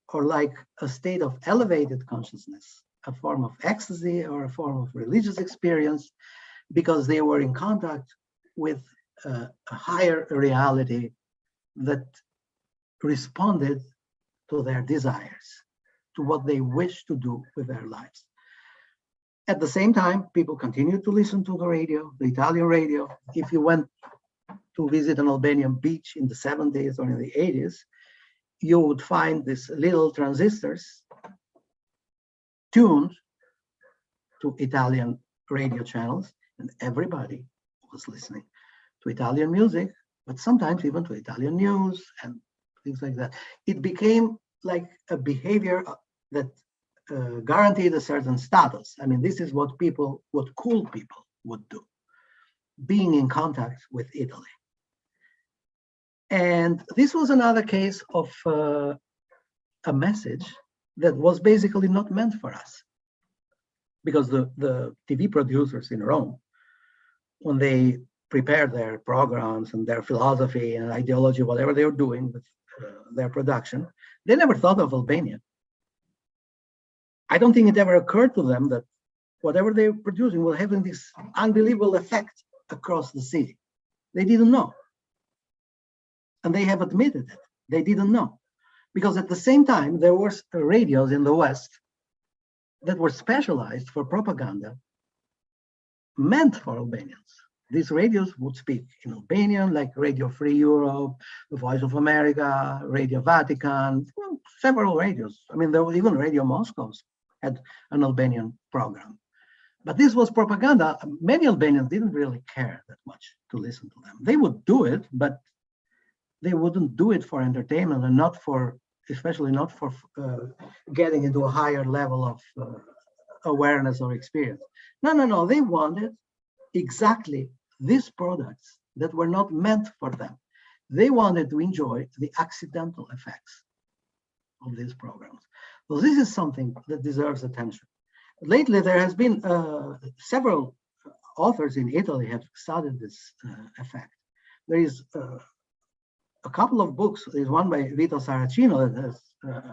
or like a state of elevated consciousness, a form of ecstasy or a form of religious experience, because they were in contact with a higher reality that responded to their desires, to what they wish to do with their lives. At the same time, people continued to listen to the radio, the Italian radio. If you went to visit an Albanian beach in the 70s or in the 80s, you would find these little transistors tuned to Italian radio channels, and everybody was listening to Italian music, but sometimes even to Italian news and things like that. It became like a behavior that guaranteed a certain status. I mean, this is what cool people would do, being in contact with Italy. And this was another case of a message that was basically not meant for us. Because the TV producers in Rome, when they prepared their programs and their philosophy and ideology, whatever they were doing with their production, they never thought of Albania. I don't think it ever occurred to them that whatever they were producing was having this unbelievable effect across the city. They didn't know. And they have admitted it. They didn't know. Because at the same time, there were radios in the West that were specialized for propaganda meant for Albanians. These radios would speak in Albanian, like Radio Free Europe, the Voice of America, Radio Vatican, well, several radios. I mean, there was even Radio Moscow had an Albanian program. But this was propaganda. Many Albanians didn't really care that much to listen to them. They would do it, but they wouldn't do it for entertainment and not for, especially not for getting into a higher level of awareness or experience. No. They wanted exactly these products that were not meant for them. They wanted to enjoy the accidental effects of these programs. So this is something that deserves attention. Lately, there has been several authors in Italy have studied this effect. There is a couple of books. There's one by Vito Saracino that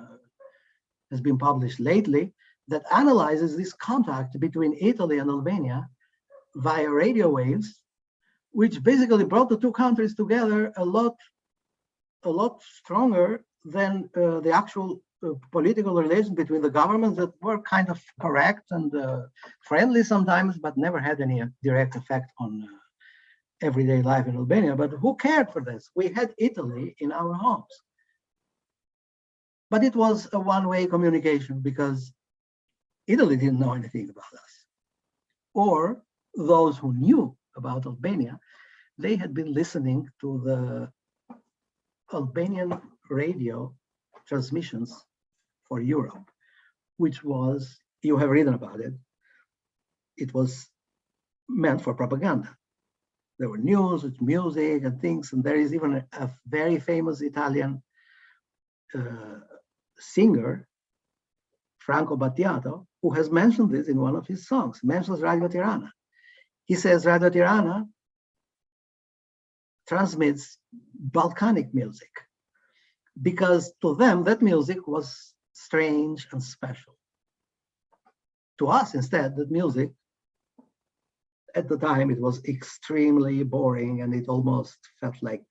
has been published lately that analyzes this contact between Italy and Albania via radio waves, which basically brought the two countries together a lot stronger than the actual political relations between the governments that were kind of correct and friendly sometimes, but never had any direct effect on everyday life in Albania. But who cared for this? We had Italy in our homes. But it was a one-way communication because Italy didn't know anything about us. Or those who knew about Albania, they had been listening to the Albanian radio transmissions for Europe, which was, you have written about it, it was meant for propaganda. There were news, music and things, and there is even a very famous Italian singer, Franco Battiato, who has mentioned this in one of his songs, mentions Radio Tirana. He says Radio Tirana transmits Balkanic music because to them that music was strange and special. To us, instead, that music, at the time, it was extremely boring and it almost felt like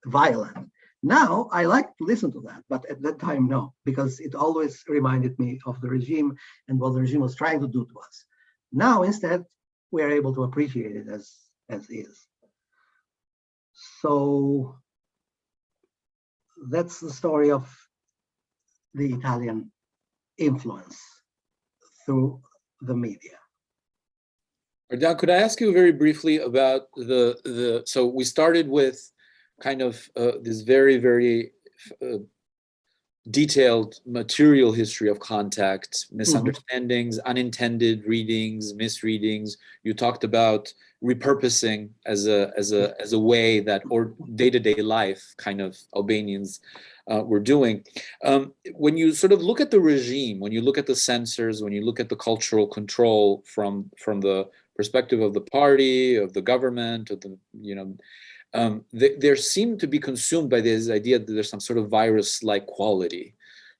violent. Now, I like to listen to that, but at that time, no, because it always reminded me of the regime and what the regime was trying to do to us. Now, instead, we are able to appreciate it as is. So that's the story of the Italian influence through the media. Ardian, could I ask you very briefly about so we started with kind of this very, very detailed material history of contact, misunderstandings, unintended readings, misreadings. You talked about repurposing as a way that or day-to-day life kind of Albanians were doing. When you sort of look at the regime, when you look at the censors, when you look at the cultural control from the perspective of the party, of the government, of the they seem to be consumed by this idea that there's some sort of virus-like quality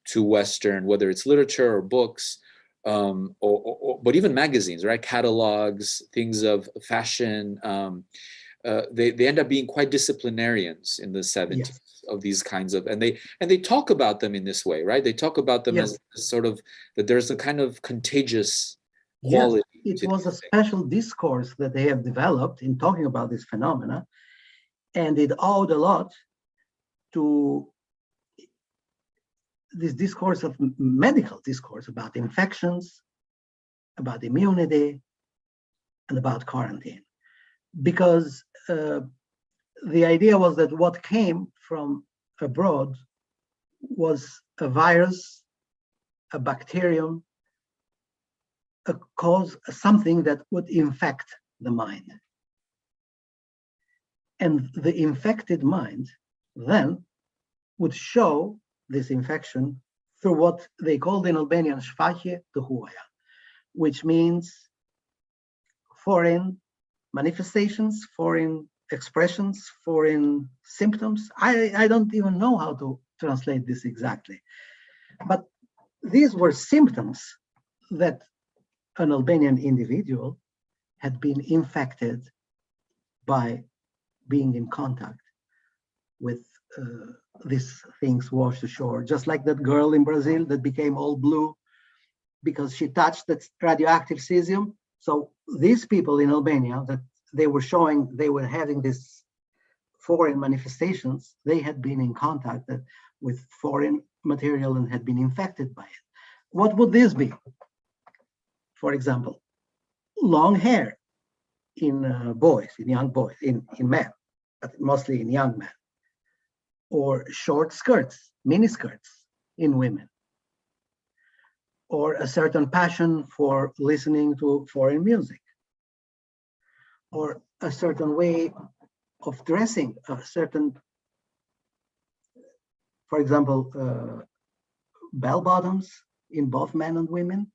to Western, whether it's literature or books, but even magazines, right? Catalogs, things of fashion. They end up being quite disciplinarians in the 70s. Yes. Of these kinds of, and they talk about them in this way, right? They talk about them as sort of that there's a kind of contagious quality. Yes, it was a special discourse that they have developed in talking about this phenomena. And it owed a lot to this discourse of medical discourse about infections, about immunity, and about quarantine. Because the idea was that what came from abroad was a virus, a bacterium, a cause, something that would infect the mind. And the infected mind then would show this infection through what they called in Albanian shfaqje të huaja, which means foreign manifestations, foreign expressions, foreign symptoms. I don't even know how to translate this exactly. But these were symptoms that an Albanian individual had been infected by being in contact with these things washed ashore, just like that girl in Brazil that became all blue because she touched that radioactive cesium. So these people in Albania that they were showing, they were having this foreign manifestations, they had been in contact with foreign material and had been infected by it. What would this be? For example, long hair in boys, in young boys, in men, but mostly in young men, or short skirts, mini skirts in women, or a certain passion for listening to foreign music, or a certain way of dressing, a certain, for example, bell bottoms in both men and women.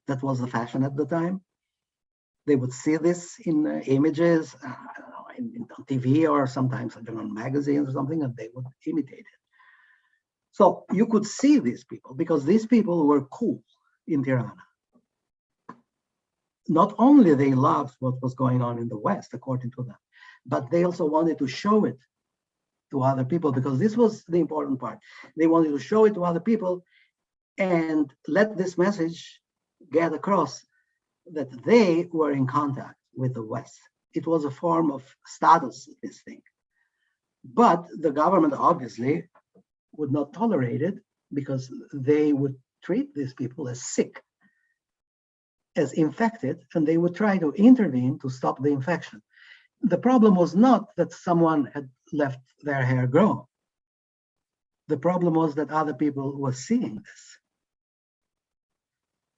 That was the fashion at the time. They would see this in images, I don't know, on TV or sometimes I don't know, magazines or something, and they would imitate it. So you could see these people because these people were cool in Tirana. Not only they loved what was going on in the West, according to them, but they also wanted to show it to other people because this was the important part. They wanted to show it to other people and let this message get across that they were in contact with the West. It was a form of status, this thing. But the government obviously would not tolerate it because they would treat these people as sick, as infected, and they would try to intervene to stop the infection. The problem was not that someone had left their hair grow. The problem was that other people were seeing this.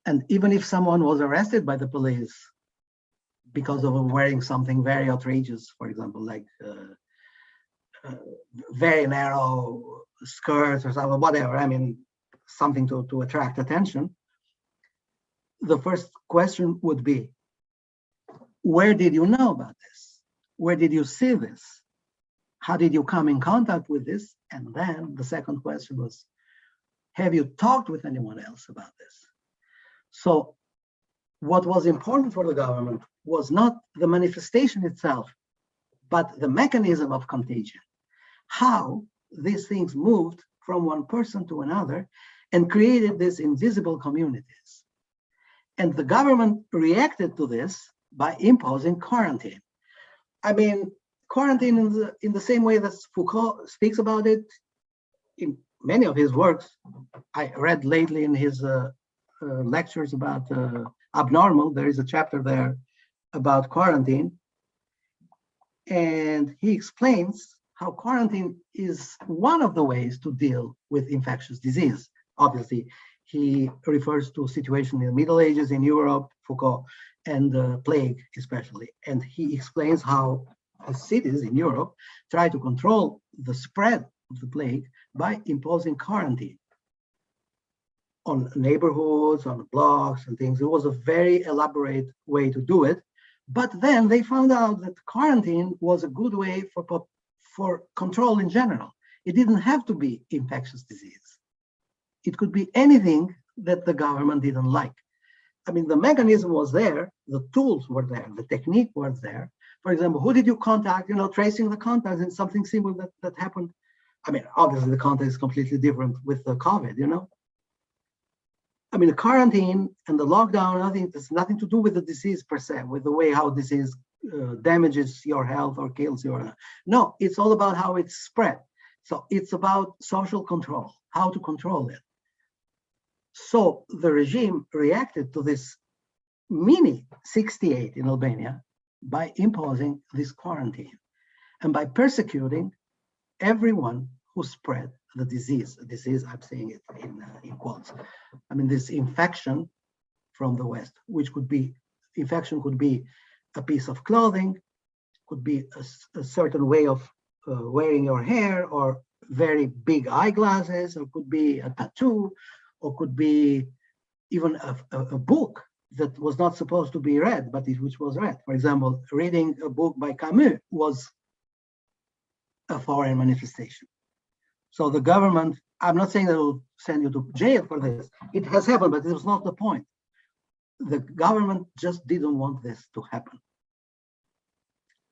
And even if someone was arrested by the police because of wearing something very outrageous, for example, like very narrow skirts or something, whatever, I mean, something to attract attention, the first question would be, where did you know about this? Where did you see this? How did you come in contact with this? And then the second question was, have you talked with anyone else about this? So what was important for the government was not the manifestation itself, but the mechanism of contagion, how these things moved from one person to another and created these invisible communities. And the government reacted to this by imposing quarantine. I mean, quarantine in the same way that Foucault speaks about it in many of his works. I read lately in his lectures about abnormal, there is a chapter there about quarantine. And he explains how quarantine is one of the ways to deal with infectious disease. Obviously, he refers to situation in the Middle Ages in Europe, Foucault, and the plague especially. And he explains how the cities in Europe try to control the spread of the plague by imposing quarantine on neighborhoods, on blocks and things. It was a very elaborate way to do it. But then they found out that quarantine was a good way for control in general. It didn't have to be infectious disease. It could be anything that the government didn't like. I mean, the mechanism was there, the tools were there, the technique was there. For example, who did you contact? Tracing the contacts and something similar that happened. I mean, obviously the context is completely different with the COVID, I mean, the quarantine and the lockdown, I think there's nothing to do with the disease per se, with the way how disease damages your health or kills your. No, it's all about how it's spread. So it's about social control, how to control it. So the regime reacted to this mini 68 in Albania by imposing this quarantine and by persecuting everyone who spread the disease. Disease, I'm saying it in quotes. I mean, this infection from the West, which could be, infection could be a piece of clothing, could be a certain way of wearing your hair, or very big eyeglasses, or could be a tattoo, or could be even a book that was not supposed to be read, but which was read. For example, reading a book by Camus was a foreign manifestation. So the government, I'm not saying that it will send you to jail for this. It has happened, but it was not the point. The government just didn't want this to happen.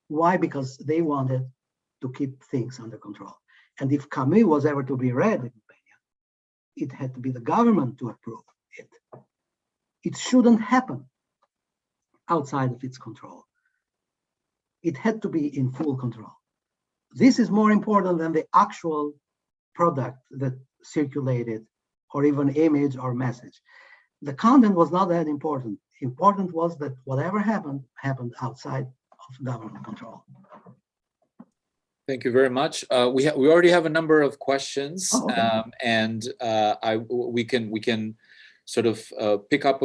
Why? Because they wanted to keep things under control. And if Camus was ever to be read in Albania, it had to be the government to approve it. It shouldn't happen outside of its control. It had to be in full control. This is more important than the actual product that circulated, or even image or message. The content was not that important. Important was that whatever happened outside of government control. Thank you very much. We already have a number of questions, okay. And we can sort of pick up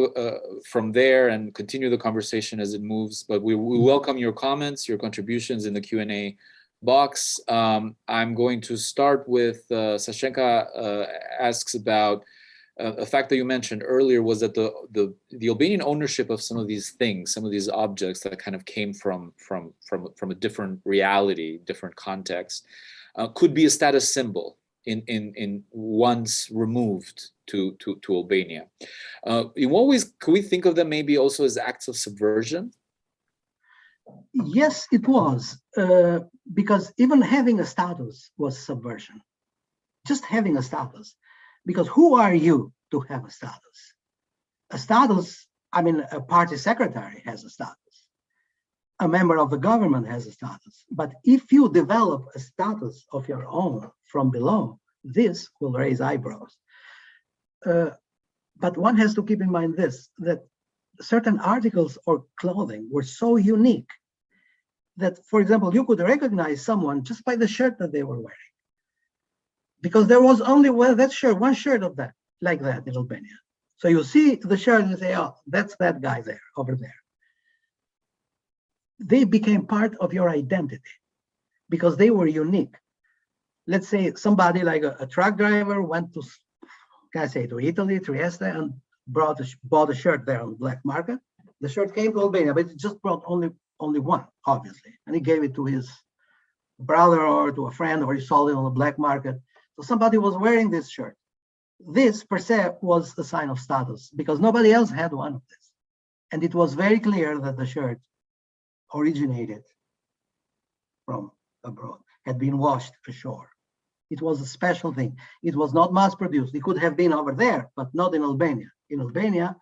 from there and continue the conversation as it moves. But we welcome your comments, your contributions in the Q&A box. I'm going to start with Sashenka asks about a fact that you mentioned earlier, was that the Albanian ownership of some of these things, some of these objects that kind of came from a different reality, different context, could be a status symbol in once removed to Albania. In what ways could we think of them maybe also as acts of subversion? Yes, it was, because even having a status was subversion. Just having a status, because who are you to have a status? A status, I mean, a party secretary has a status. A member of the government has a status. But if you develop a status of your own from below, this will raise eyebrows. But one has to keep in mind this, that certain articles or clothing were so unique that, for example, you could recognize someone just by the shirt that they were wearing, because there was only one shirt of that, like that in Albania. So you see the shirt and you say, oh, that's that guy there, over there. They became part of your identity because they were unique. Let's say somebody like a truck driver went to, to Italy, Trieste, and bought a shirt there on the black market. The shirt came to Albania, but it just brought only one, obviously. And he gave it to his brother or to a friend, or he sold it on the black market. So somebody was wearing this shirt. This per se was a sign of status because nobody else had one of this. And it was very clear that the shirt originated from abroad, had been washed ashore. It was a special thing. It was not mass produced. It could have been over there, but not in Albania. In Albania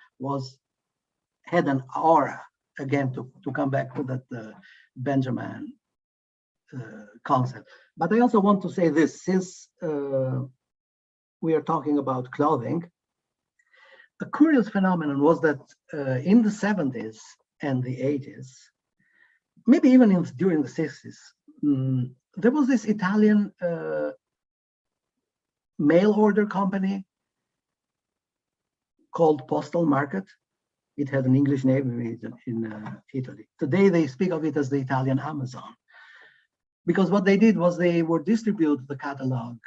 had an aura, again, to come back to that Benjamin concept. But I also want to say this, since we are talking about clothing, a curious phenomenon was that in the 70s and the 80s, maybe even during the 60s, there was this Italian mail order company called Postal Market. It had an English name in Italy. Today they speak of it as the Italian Amazon, because what they did was they would distribute the catalog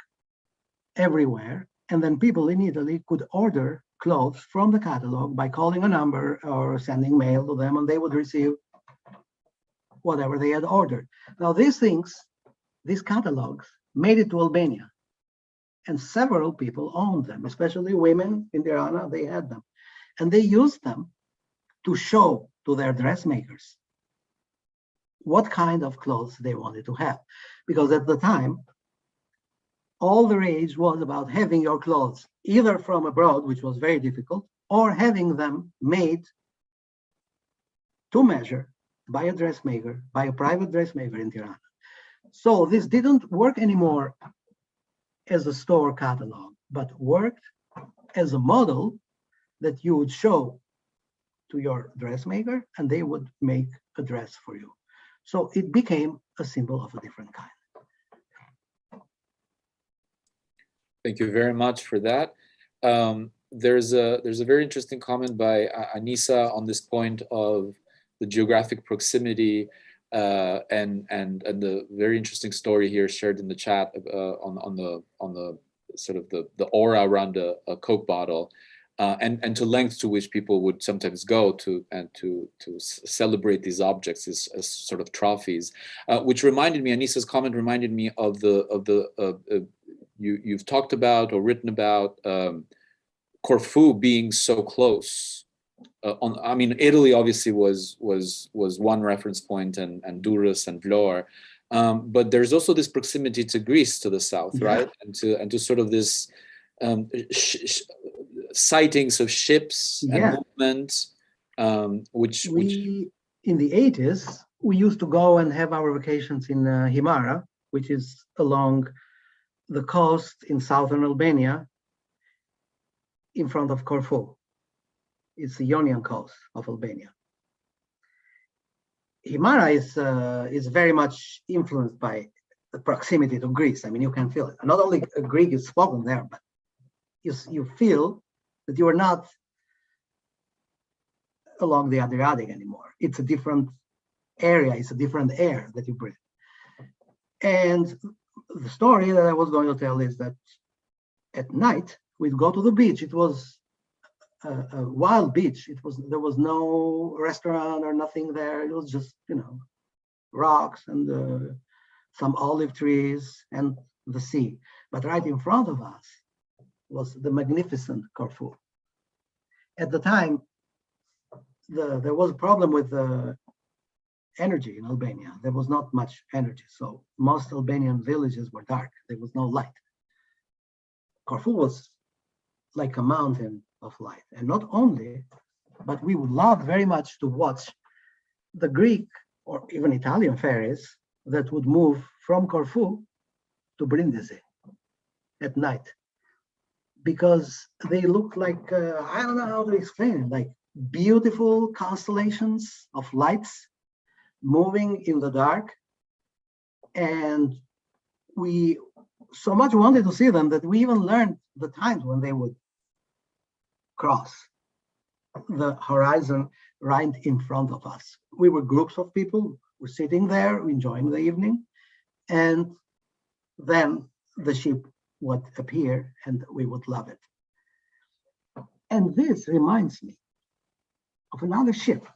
everywhere, and then people in Italy could order clothes from the catalog by calling a number or sending mail to them, and they would receive whatever they had ordered. Now these catalogs made it to Albania, and several people owned them, especially women in Tirana. They had them, and they used them to show to their dressmakers what kind of clothes they wanted to have. Because at the time, all the rage was about having your clothes either from abroad, which was very difficult, or having them made to measure by a dressmaker, by a private dressmaker in Tirana. So this didn't work anymore as a store catalog, but worked as a model that you would show to your dressmaker, and they would make a dress for you. So it became a symbol of a different kind. Thank you very much for that. There's a very interesting comment by Anissa on this point of the geographic proximity and the very interesting story here shared in the chat on the sort of the aura around a Coke bottle. And to lengths to which people would sometimes go to celebrate these objects as sort of trophies, which reminded me, Anissa's comment reminded me of you've talked about or written about Corfu being so close. I mean, Italy obviously was one reference point, and Durrës and Vlorë, but there's also this proximity to Greece to the south, right? And to sort of this sightings of ships and movement, which in the 80s, we used to go and have our vacations in Himara, which is along the coast in southern Albania, in front of Corfu. It's the Ionian coast of Albania. Himara is very much influenced by the proximity to Greece. I mean, you can feel it. Not only Greek is spoken there, but you feel that you are not along the Adriatic anymore. It's a different area, it's a different air that you breathe. And the story that I was going to tell is that at night, we'd go to the beach. It was a wild beach. There was no restaurant or nothing there. It was just, rocks and some olive trees and the sea. But right in front of us was the magnificent Corfu. At the time, there was a problem with energy in Albania. There was not much energy, so most Albanian villages were dark. There was no light. Corfu was like a mountain of light. And not only, but we would love very much to watch the Greek or even Italian ferries that would move from Corfu to Brindisi at night, because they look like, I don't know how to explain it, like beautiful constellations of lights moving in the dark. And we so much wanted to see them that we even learned the times when they would cross the horizon right in front of us. We were groups of people, were sitting there enjoying the evening, and then the ship would appear and we would love it. And this reminds me of another ship.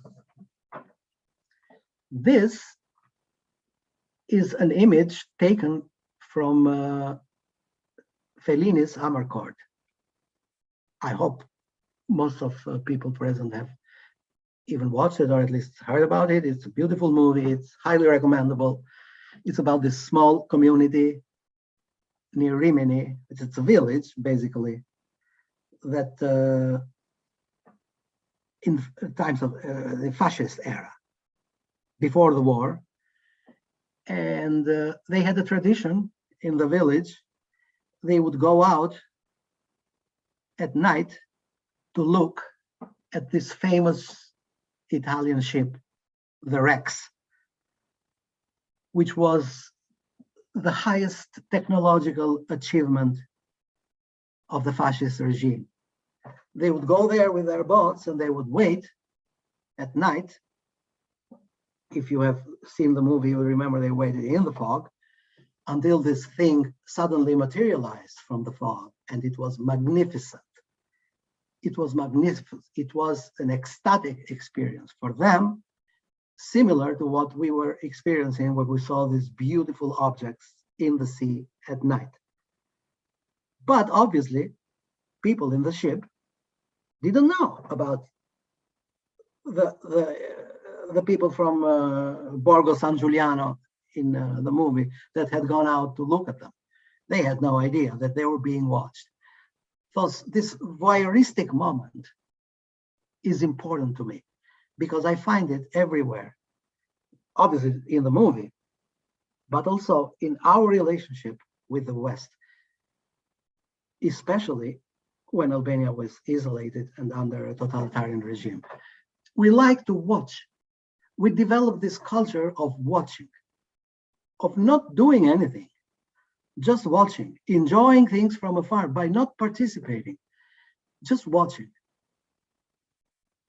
This is an image taken from Fellini's Amarcord. I hope most of people present have even watched it or at least heard about it. It's a beautiful movie. It's highly recommendable. It's about this small community near Rimini. It's a village, basically, that in times of the fascist era, before the war, and they had a tradition in the village. They would go out at night to look at this famous Italian ship, the Rex, which was the highest technological achievement of the fascist regime. They would go there with their boats and they would wait at night. If you have seen the movie, you remember they waited in the fog until this thing suddenly materialized from the fog, and it was magnificent. It was magnificent. It was an ecstatic experience for them, similar to what we were experiencing when we saw these beautiful objects in the sea at night. But obviously, people in the ship didn't know about the people from Borgo San Giuliano in the movie that had gone out to look at them. They had no idea that they were being watched. So this voyeuristic moment is important to me because I find it everywhere, obviously in the movie, but also in our relationship with the West, especially when Albania was isolated and under a totalitarian regime. We like to watch. We developed this culture of watching, of not doing anything, just watching, enjoying things from afar by not participating, just watching.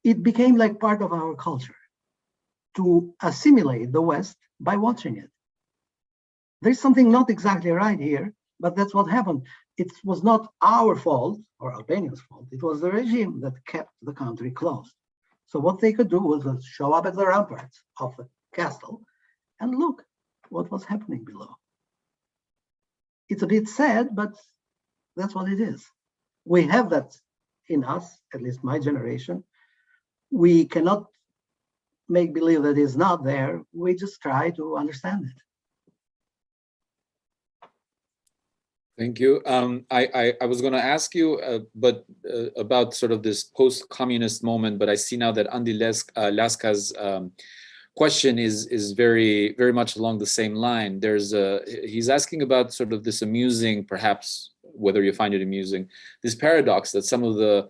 It became like part of our culture to assimilate the West by watching it. There's something not exactly right here, but that's what happened. It was not our fault or Albania's fault. It was the regime that kept the country closed. So what they could do was just show up at the ramparts of the castle and look what was happening below. It's a bit sad, but that's what it is. We have that in us, at least my generation. We cannot make believe that it's not there. We just try to understand it. Thank you. I was going to ask you, about sort of this post-communist moment, but I see now that Andy Laska's question is very, very much along the same line. He's asking about sort of this amusing, perhaps whether you find it amusing, this paradox that some of the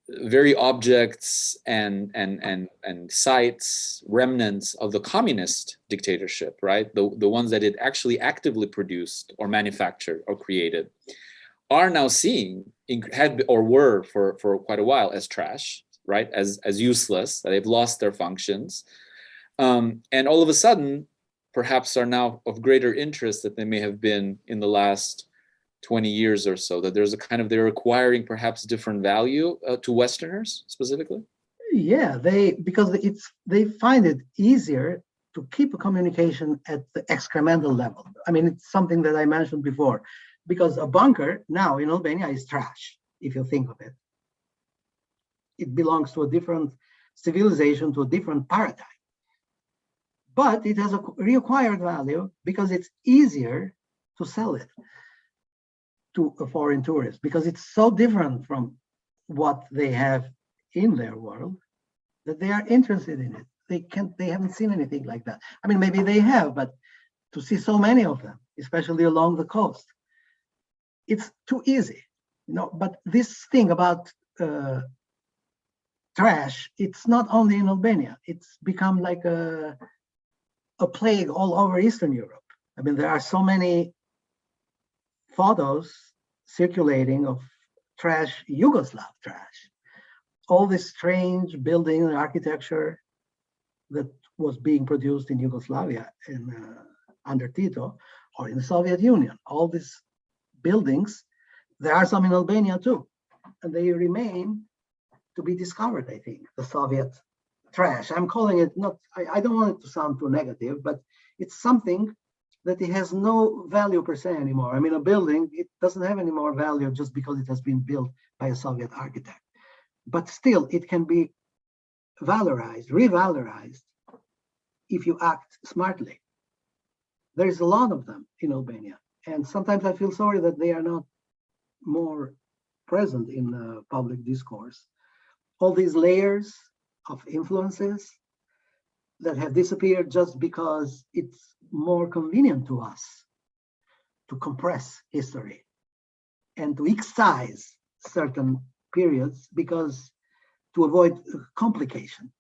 very objects and sites, remnants of the communist dictatorship, right? The ones that it actually actively produced or manufactured or created, are now seen, had or were for quite a while, as trash, right? As useless, that they've lost their functions. And all of a sudden, perhaps are now of greater interest than they may have been in the last 20 years or so, that there's a kind of, they're acquiring perhaps different value to Westerners specifically? Yeah, because they find it easier to keep a communication at the excremental level. I mean, it's something that I mentioned before, because a bunker now in Albania is trash, if you think of it. It belongs to a different civilization, to a different paradigm. But it has a reacquired value because it's easier to sell it to a foreign tourist, because it's so different from what they have in their world that they are interested in it. They haven't seen anything like that. I mean, maybe they have, but to see so many of them, especially along the coast, it's too easy, you know. But this thing about trash, it's not only in Albania. It's become like a plague all over Eastern Europe. I mean, there are so many photos circulating of trash, Yugoslav trash. All this strange building and architecture that was being produced in Yugoslavia under Tito, or in the Soviet Union. All these buildings, there are some in Albania too, and they remain to be discovered, I think, the Soviet trash. I'm calling it not, I don't want it to sound too negative, but it's something that it has no value per se anymore. I mean, a building, it doesn't have any more value just because it has been built by a Soviet architect. But still, it can be valorized, revalorized, if you act smartly. There's a lot of them in Albania. And sometimes I feel sorry that they are not more present in public discourse. All these layers of influences that have disappeared just because it's more convenient to us to compress history and to excise certain periods because to avoid complication.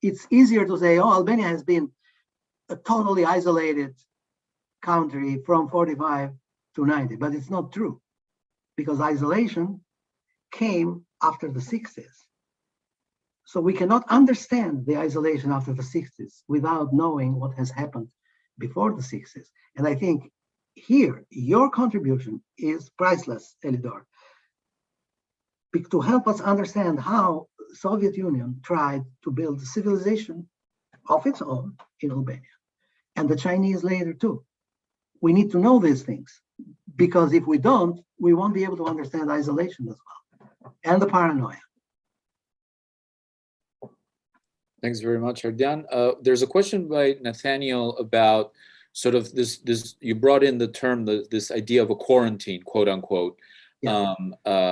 It's easier to say, oh, Albania has been a totally isolated country from 45 to 90, but it's not true, because isolation came after the 60s. So we cannot understand the isolation after the 60s without knowing what has happened before the 60s. And I think here, your contribution is priceless, Elidor, to help us understand how Soviet Union tried to build a civilization of its own in Albania, and the Chinese later too. We need to know these things, because if we don't, we won't be able to understand isolation as well, and the paranoia. Thanks very much, Ardian. There's a question by Nathaniel about sort of this. You brought in the term, this idea of a quarantine, quote unquote, Yeah.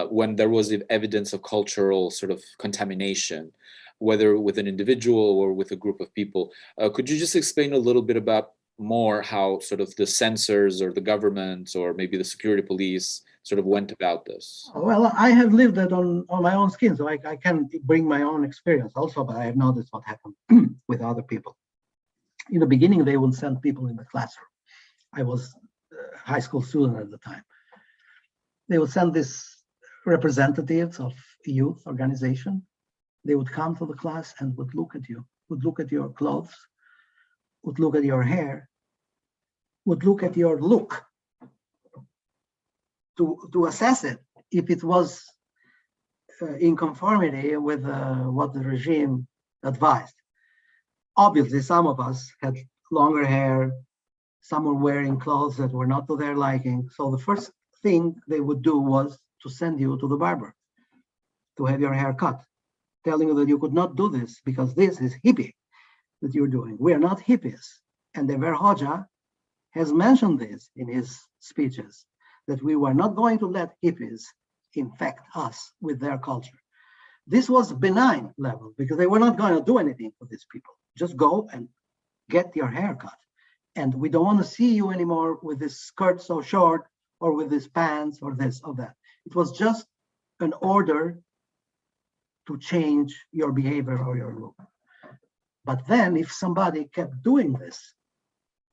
when there was evidence of cultural sort of contamination, whether with an individual or with a group of people. Could you just explain a little bit about more how sort of the censors or the government or maybe the security police sort of went about this? Well, I have lived it on my own skin, so I can bring my own experience also, but I have noticed what happened with other people. In the beginning, they would send people in the classroom. I was a high school student at the time. They would send these representatives of youth organization. They would come to the class and would look at you, would look at your clothes, would look at your hair, would look at your look to assess it, if it was in conformity with what the regime advised. Obviously, some of us had longer hair, some were wearing clothes that were not to their liking. So the first thing they would do was to send you to the barber to have your hair cut, telling you that you could not do this because this is hippie that you're doing. We are not hippies. And Enver Hoxha has mentioned this in his speeches, that we were not going to let hippies infect us with their culture. This was benign level because they were not going to do anything for these people. Just go and get your hair cut. And we don't want to see you anymore with this skirt so short or with these pants or this or that. It was just an order to change your behavior or your look. But then if somebody kept doing this,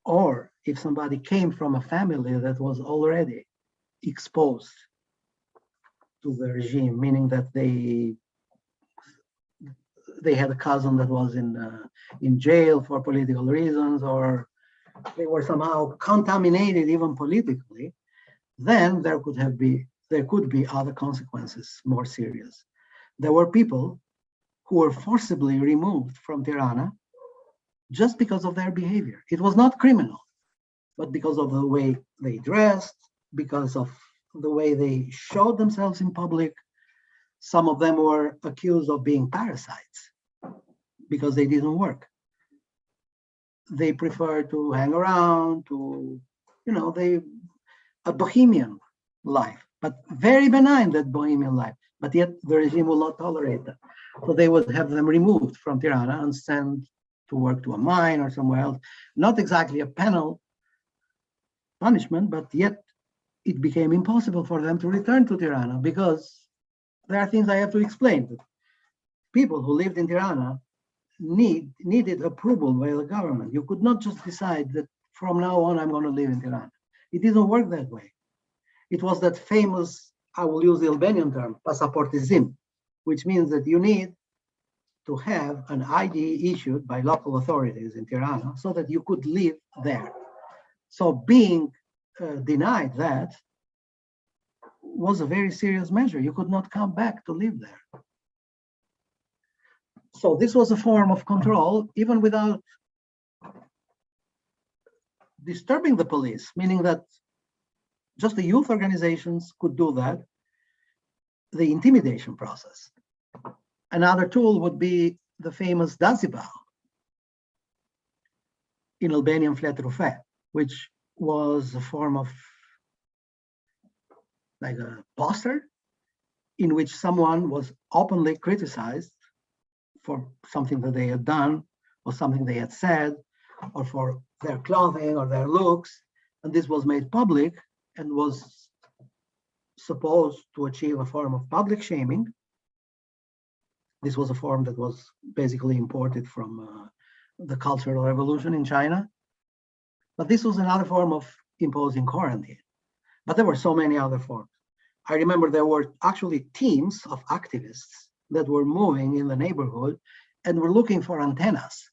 or if somebody came from a family that was already exposed to the regime, meaning that they had a cousin that was in jail for political reasons, or they were somehow contaminated even politically, then there could be other consequences more serious. There were people who were forcibly removed from Tirana just because of their behavior. It was not criminal, but because of the way they dressed, because of the way they showed themselves in public. Some of them were accused of being parasites because they didn't work. They preferred to hang around, a bohemian life, but very benign, that bohemian life. But yet the regime will not tolerate that. So they would have them removed from Tirana and sent to work to a mine or somewhere else. Not exactly a penal punishment, but yet it became impossible for them to return to Tirana because there are things I have to explain. People who lived in Tirana needed approval by the government. You could not just decide that from now on I'm going to live in Tirana. It didn't work that way. It was that famous, I will use the Albanian term, pasaportizim, which means that you need to have an ID issued by local authorities in Tirana so that you could live there. So being denied that was a very serious measure. You could not come back to live there. So this was a form of control, even without disturbing the police, meaning that just the youth organizations could do that, the intimidation process. Another tool would be the famous Dazibao in Albanian fletrufe, which was a form of like a poster in which someone was openly criticized for something that they had done or something they had said or for their clothing or their looks. And this was made public and was supposed to achieve a form of public shaming. This was a form that was basically imported from the Cultural Revolution in China. But this was another form of imposing quarantine. But there were so many other forms. I remember there were actually teams of activists that were moving in the neighborhood and were looking for antennas,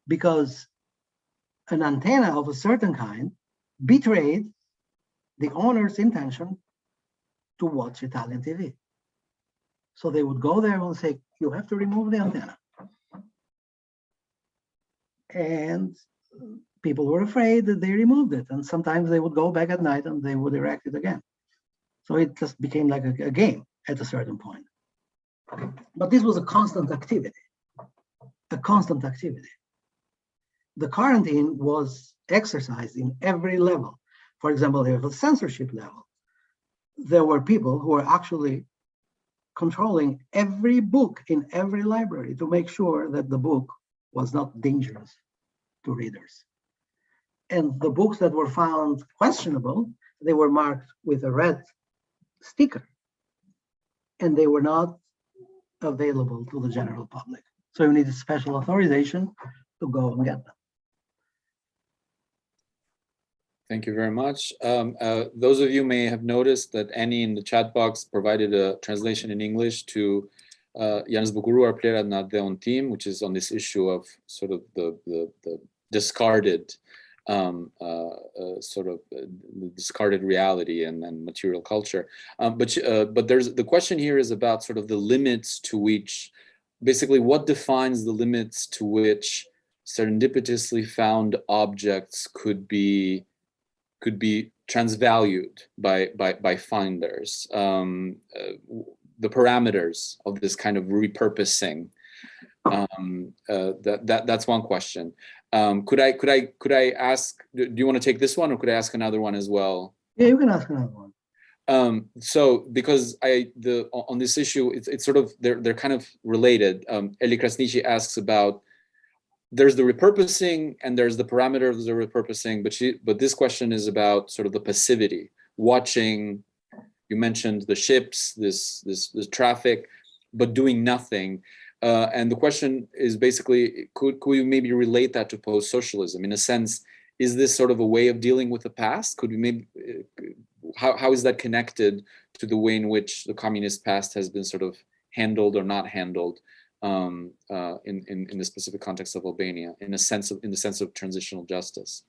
because an antenna of a certain kind betrayed the owner's intention to watch Italian TV. So they would go there and say, you have to remove the antenna. And people were afraid that they removed it. And sometimes they would go back at night and they would erect it again. So it just became like a game at a certain point. But this was a constant activity, a constant activity. The quarantine was exercised in every level. For example, at the censorship level, there were people who were actually controlling every book in every library to make sure that the book was not dangerous to readers. And the books that were found questionable, they were marked with a red sticker, and they were not available to the general public. So you needed special authorization to go and get them. Thank you very much. Those of you may have noticed that Annie in the chat box provided a translation in English to Janis Bukuru Arplera na Deon team, which is on this issue of sort of the discarded discarded reality and material culture. But there's the question here is about sort of the limits to which, basically, what defines the limits to which serendipitously found objects could be transvalued by finders, the parameters of this kind of repurposing. That's one question. Could I ask? Do you want to take this one, or could I ask another one as well? Yeah, you can ask another one. So because on this issue, it's sort of they're kind of related. Eli Krasniqi asks about, there's the repurposing and there's the parameter of the repurposing, but this question is about sort of the passivity, watching. You mentioned the ships, this traffic, but doing nothing. And the question is basically, could we maybe relate that to post-socialism? In a sense, is this sort of a way of dealing with the past? Could we maybe, how is that connected to the way in which the communist past has been sort of handled or not handled in the specific context of Albania, in the sense of transitional justice?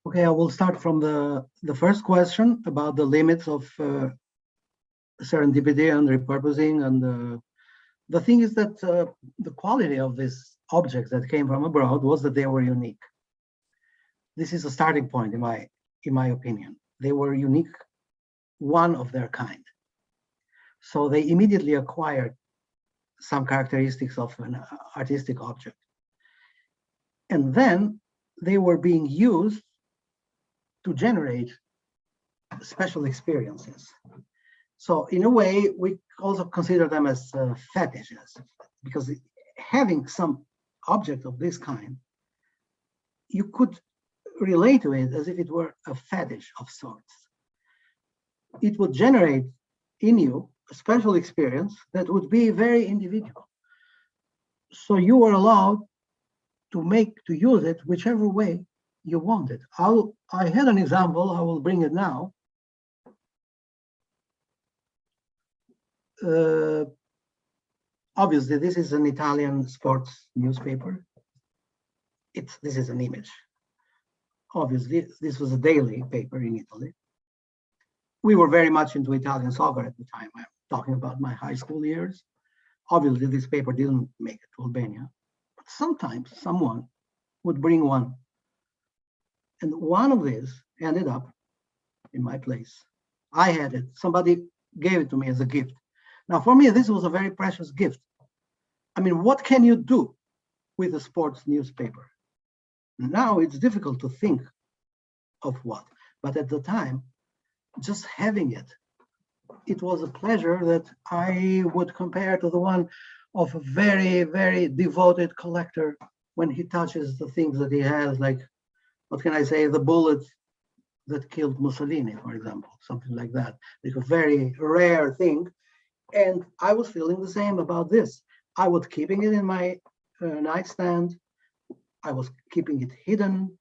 Okay, I will start from the first question about the limits of serendipity and repurposing. And the thing is that the quality of these objects that came from abroad was that they were unique. This is a starting point, in my opinion. They were unique, one of their kind. So they immediately acquired some characteristics of an artistic object. And then they were being used to generate special experiences. So in a way, we also consider them as fetishes, because having some object of this kind, you could relate to it as if it were a fetish of sorts. It would generate in you a special experience that would be very individual. So you were allowed to use it whichever way you wanted. I had an example, I will bring it now. Obviously, this is an Italian sports newspaper. This is an image. Obviously, this was a daily paper in Italy. We were very much into Italian soccer at the time. I'm talking about my high school years. Obviously, this paper didn't make it to Albania, but sometimes someone would bring one. And one of these ended up in my place. I had it. Somebody gave it to me as a gift. Now, for me, this was a very precious gift. I mean, what can you do with a sports newspaper? Now it's difficult to think of what, but at the time, just having it, it was a pleasure that I would compare to the one of a very, very devoted collector when he touches the things that he has, like, what can I say, the bullet that killed Mussolini, for example, something like that. Like a very rare thing. And I was feeling the same about this. I was keeping it in my nightstand. I was keeping it hidden,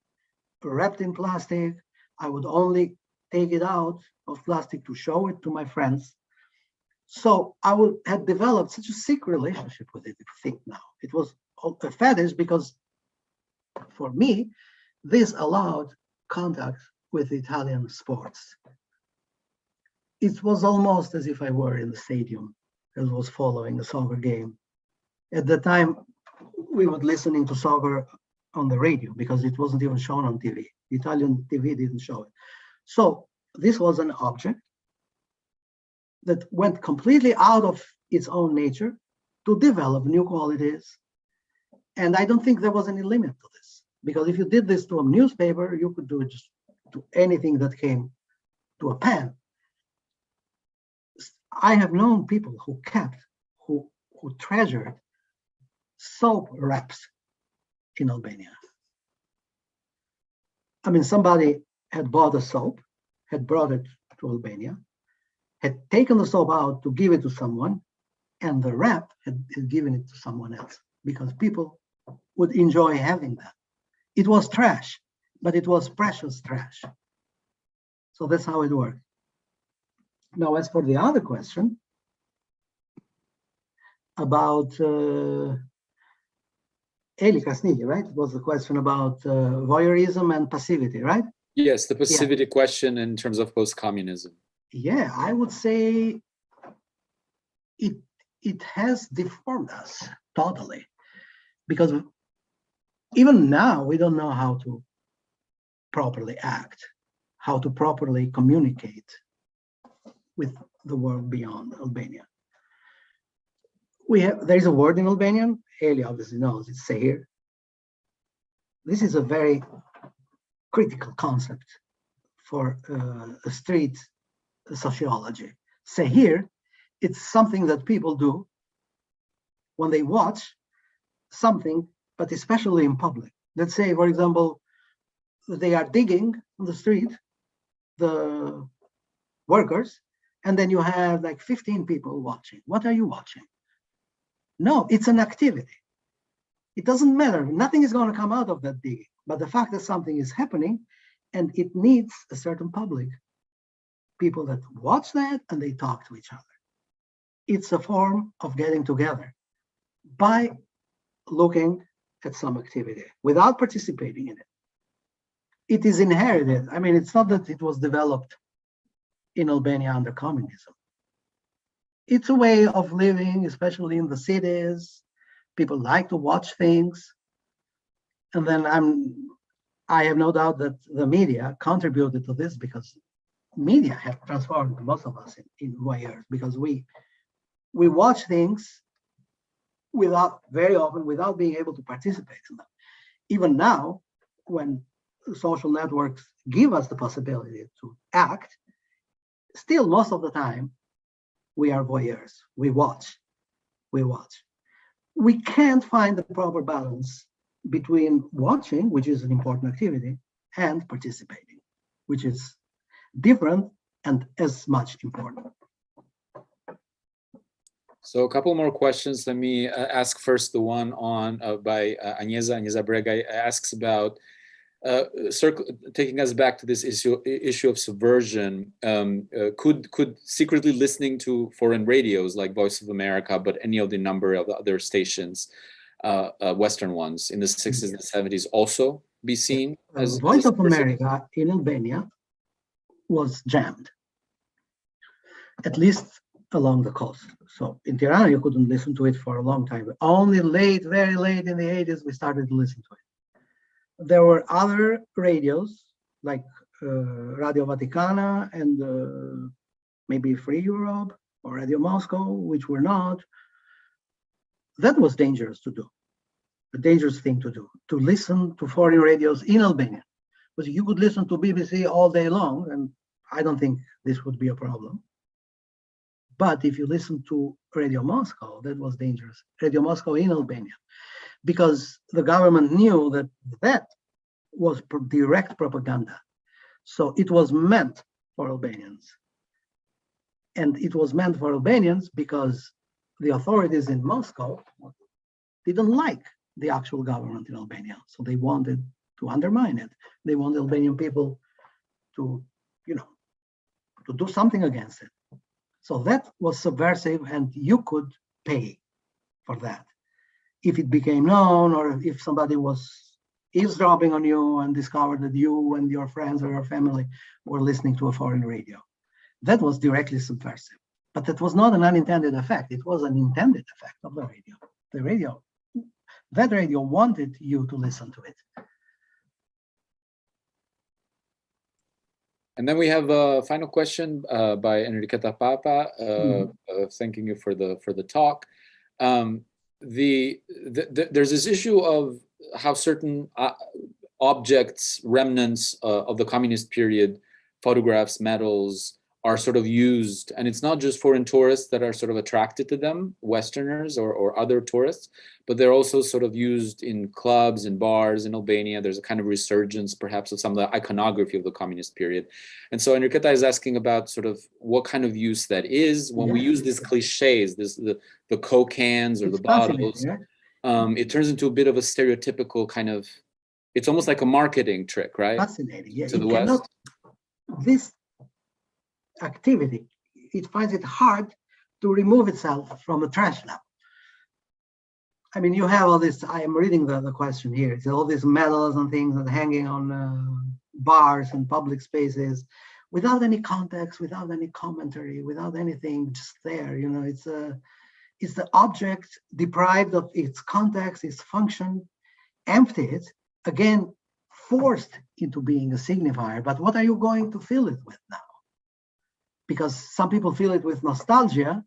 wrapped in plastic. I would only take it out of plastic to show it to my friends. So I had developed such a sick relationship with it, if you think now. It was a fetish because for me, this allowed contact with Italian sports. It was almost as if I were in the stadium and was following a soccer game. At the time, we were listening to soccer on the radio because it wasn't even shown on TV. Italian TV didn't show it. So this was an object that went completely out of its own nature to develop new qualities. And I don't think there was any limit to this, because if you did this to a newspaper, you could do it just to anything that came to a pen. I have known people who treasured soap wraps in Albania. I mean, somebody had bought a soap, had brought it to Albania, had taken the soap out to give it to someone, and the wrap had given it to someone else because people would enjoy having that. It was trash, but it was precious trash. So that's how it worked. Now, as for the other question about Eli Krasniki, right? It was the question about voyeurism and passivity, right? Yes, the passivity question in terms of post-communism. Yeah, I would say it has deformed us totally, because even now we don't know how to properly act, how to properly communicate with the world beyond Albania. There is a word in Albanian, Eli obviously knows, it's sehir. This is a very critical concept for a street sociology. Sehir, it's something that people do when they watch something, but especially in public. Let's say, for example, they are digging on the street, the workers, and then you have like 15 people watching. What are you watching? No, it's an activity. It doesn't matter. Nothing is going to come out of that digging. But the fact that something is happening and it needs a certain public, people that watch that and they talk to each other. It's a form of getting together by looking at some activity without participating in it. It is inherited. I mean, it's not that it was developed in Albania under communism. It's a way of living, especially in the cities. People like to watch things. And then I have no doubt that the media contributed to this, because media have transformed most of us in voyeurs, because we watch things very often without being able to participate in them. Even now, when social networks give us the possibility to act, still most of the time, we are voyeurs. We watch. We can't find the proper balance between watching, which is an important activity, and participating, which is different and as much important. So a couple more questions. Let me ask first the one on by Agnieszka Brega asks about taking us back to this issue of subversion. Could secretly listening to foreign radios like Voice of America, but any of the number of other stations, Western ones in the 60s and 70s, also be seen as Voice of America in Albania was jammed, at least along the coast. So in Tirana, you couldn't listen to it for a long time. Only very late in the 80s, we started to listen to it. There were other radios like Radio Vaticana and maybe Free Europe or Radio Moscow, which were not. That was dangerous to do, a dangerous thing to do, to listen to foreign radios in Albania. Because you could listen to BBC all day long, and I don't think this would be a problem. But if you listen to Radio Moscow, that was dangerous. Radio Moscow in Albania, because the government knew that that was direct propaganda. So it was meant for Albanians. And it was meant for Albanians because the authorities in Moscow didn't like the actual government in Albania. So they wanted to undermine it. They want the Albanian people to, to do something against it. So that was subversive, and you could pay for that. If it became known, or if somebody was eavesdropping on you and discovered that you and your friends or your family were listening to a foreign radio. That was directly subversive. But that was not an unintended effect. It was an intended effect of the radio. That radio wanted you to listen to it. And then we have a final question by Enriqueta Papa, thanking you for the talk. There's this issue of how certain objects, remnants of the communist period, photographs, medals, are sort of used, and it's not just foreign tourists that are sort of attracted to them, Westerners or other tourists, but they're also sort of used in clubs and bars in Albania. There's a kind of resurgence, perhaps, of some of the iconography of the communist period. And so Enriqueta is asking about sort of what kind of use that is when we use these cliches, the Coke cans or the bottles. It turns into a bit of a stereotypical kind of, it's almost like a marketing trick, right? Fascinating, yeah. To the West. This activity, it finds it hard to remove itself from the trash now. I mean, you have all this, I am reading the question here, it's all these medals and things that hanging on bars and public spaces without any context, without any commentary, without anything, just there, it's the object deprived of its context, its function, emptied, again, forced into being a signifier. But what are you going to fill it with now? Because some people fill it with nostalgia,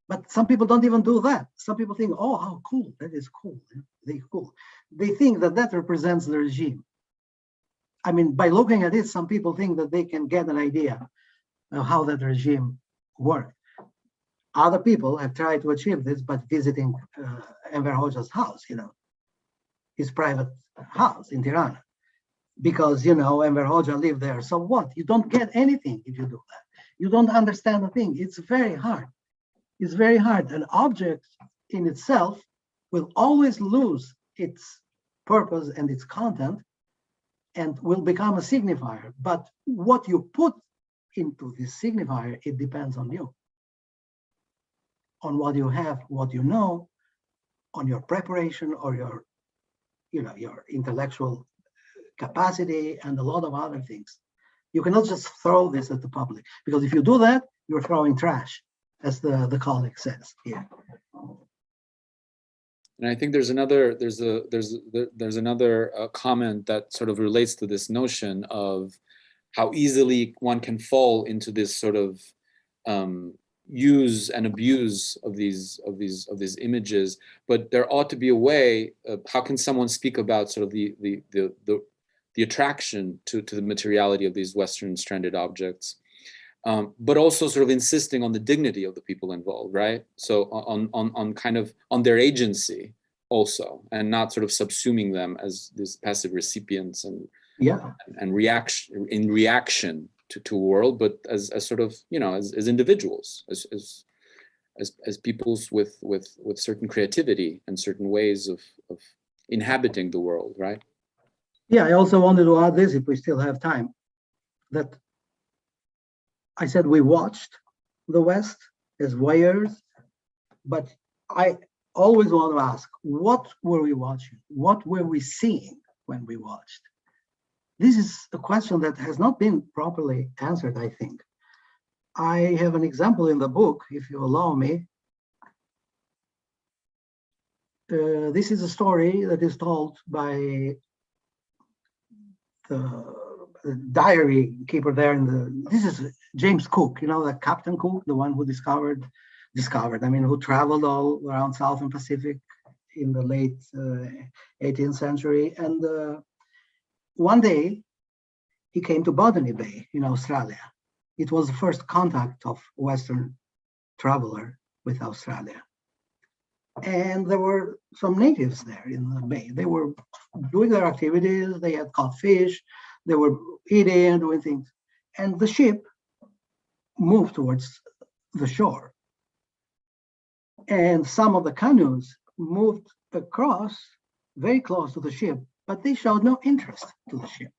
but some people don't even do that. Some people think, oh, how cool, that is cool. They think that represents the regime. I mean, by looking at it, some people think that they can get an idea of how that regime worked. Other people have tried to achieve this by visiting Enver Hoxha's house, his private house in Tirana. Because, Enver Hoxha lived there. So what? You don't get anything if you do that. You don't understand the thing. It's very hard. It's very hard. An object in itself will always lose its purpose and its content and will become a signifier. But what you put into this signifier, it depends on you. On what you have, what you know, on your preparation or your intellectual capacity and a lot of other things. You cannot just throw this at the public, because if you do that, you're throwing trash, as the colleague says here. And I think there's another comment that sort of relates to this notion of how easily one can fall into this sort of use and abuse of these images. But there ought to be a way. How can someone speak about sort of the attraction to the materiality of these Western stranded objects, but also sort of insisting on the dignity of the people involved, right? So on their agency also, and not sort of subsuming them as these passive recipients and reaction to a world, but as sort of as individuals, as peoples with certain creativity and certain ways of inhabiting the world, right? Yeah, I also wanted to add this, if we still have time, that I said we watched the West as voyeurs, but I always want to ask, what were we watching? What were we seeing when we watched? This is a question that has not been properly answered, I think. I have an example in the book, if you allow me. This is a story that is told by the diary keeper there this is James Cook, the Captain Cook, the one who discovered, who traveled all around Southern Pacific in the late 18th century. And one day he came to Botany Bay in Australia. It was the first contact of Western traveler with Australia. And there were some natives there in the bay. They were doing their activities. They had caught fish. They were eating and doing things. And the ship moved towards the shore. And some of the canoes moved across very close to the ship, but they showed no interest to the ship.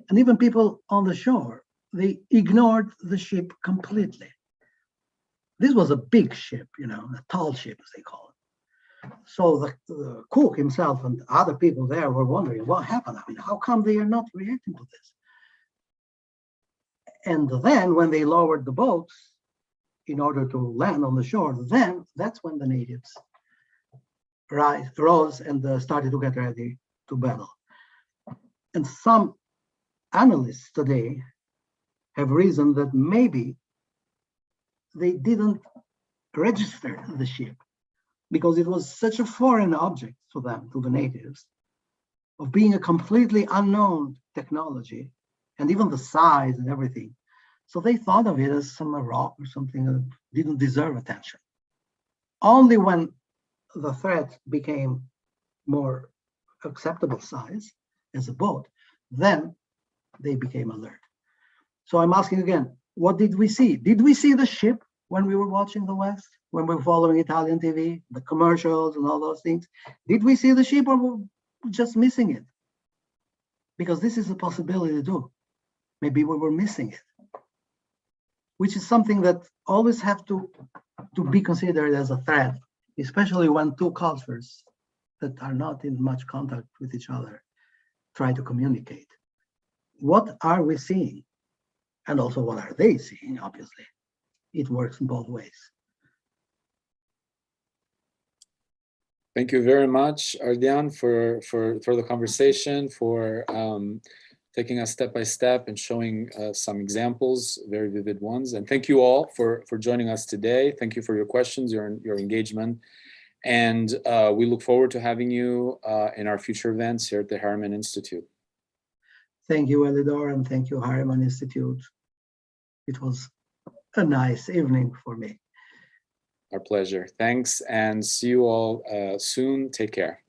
And even people on the shore, they ignored the ship completely. This was a big ship, a tall ship, as they call it. So the cook himself and other people there were wondering what happened. I mean, how come they are not reacting to this? And then when they lowered the boats in order to land on the shore, then that's when the natives rose and started to get ready to battle. And some analysts today have reasoned that maybe they didn't register the ship because it was such a foreign object to them, to the natives, of being a completely unknown technology, and even the size and everything. So they thought of it as some rock or something that didn't deserve attention. Only when the threat became more acceptable size as a boat, then they became alert. So I'm asking again, what did we see? Did we see the ship when we were watching the West, when we were following Italian TV, the commercials and all those things? Did we see the ship, or were we just missing it? Because this is a possibility too. Maybe we were missing it, which is something that always have to be considered as a threat, especially when two cultures that are not in much contact with each other try to communicate. What are we seeing? And also, what are they seeing? Obviously, it works in both ways. Thank you very much, Ardian, for the conversation, for taking us step by step and showing some examples, very vivid ones. And thank you all for joining us today. Thank you for your questions, your engagement. And we look forward to having you in our future events here at the Harriman Institute. Thank you, Elidor, and thank you, Harriman Institute. It was a nice evening for me. Our pleasure. Thanks, and see you all soon. Take care.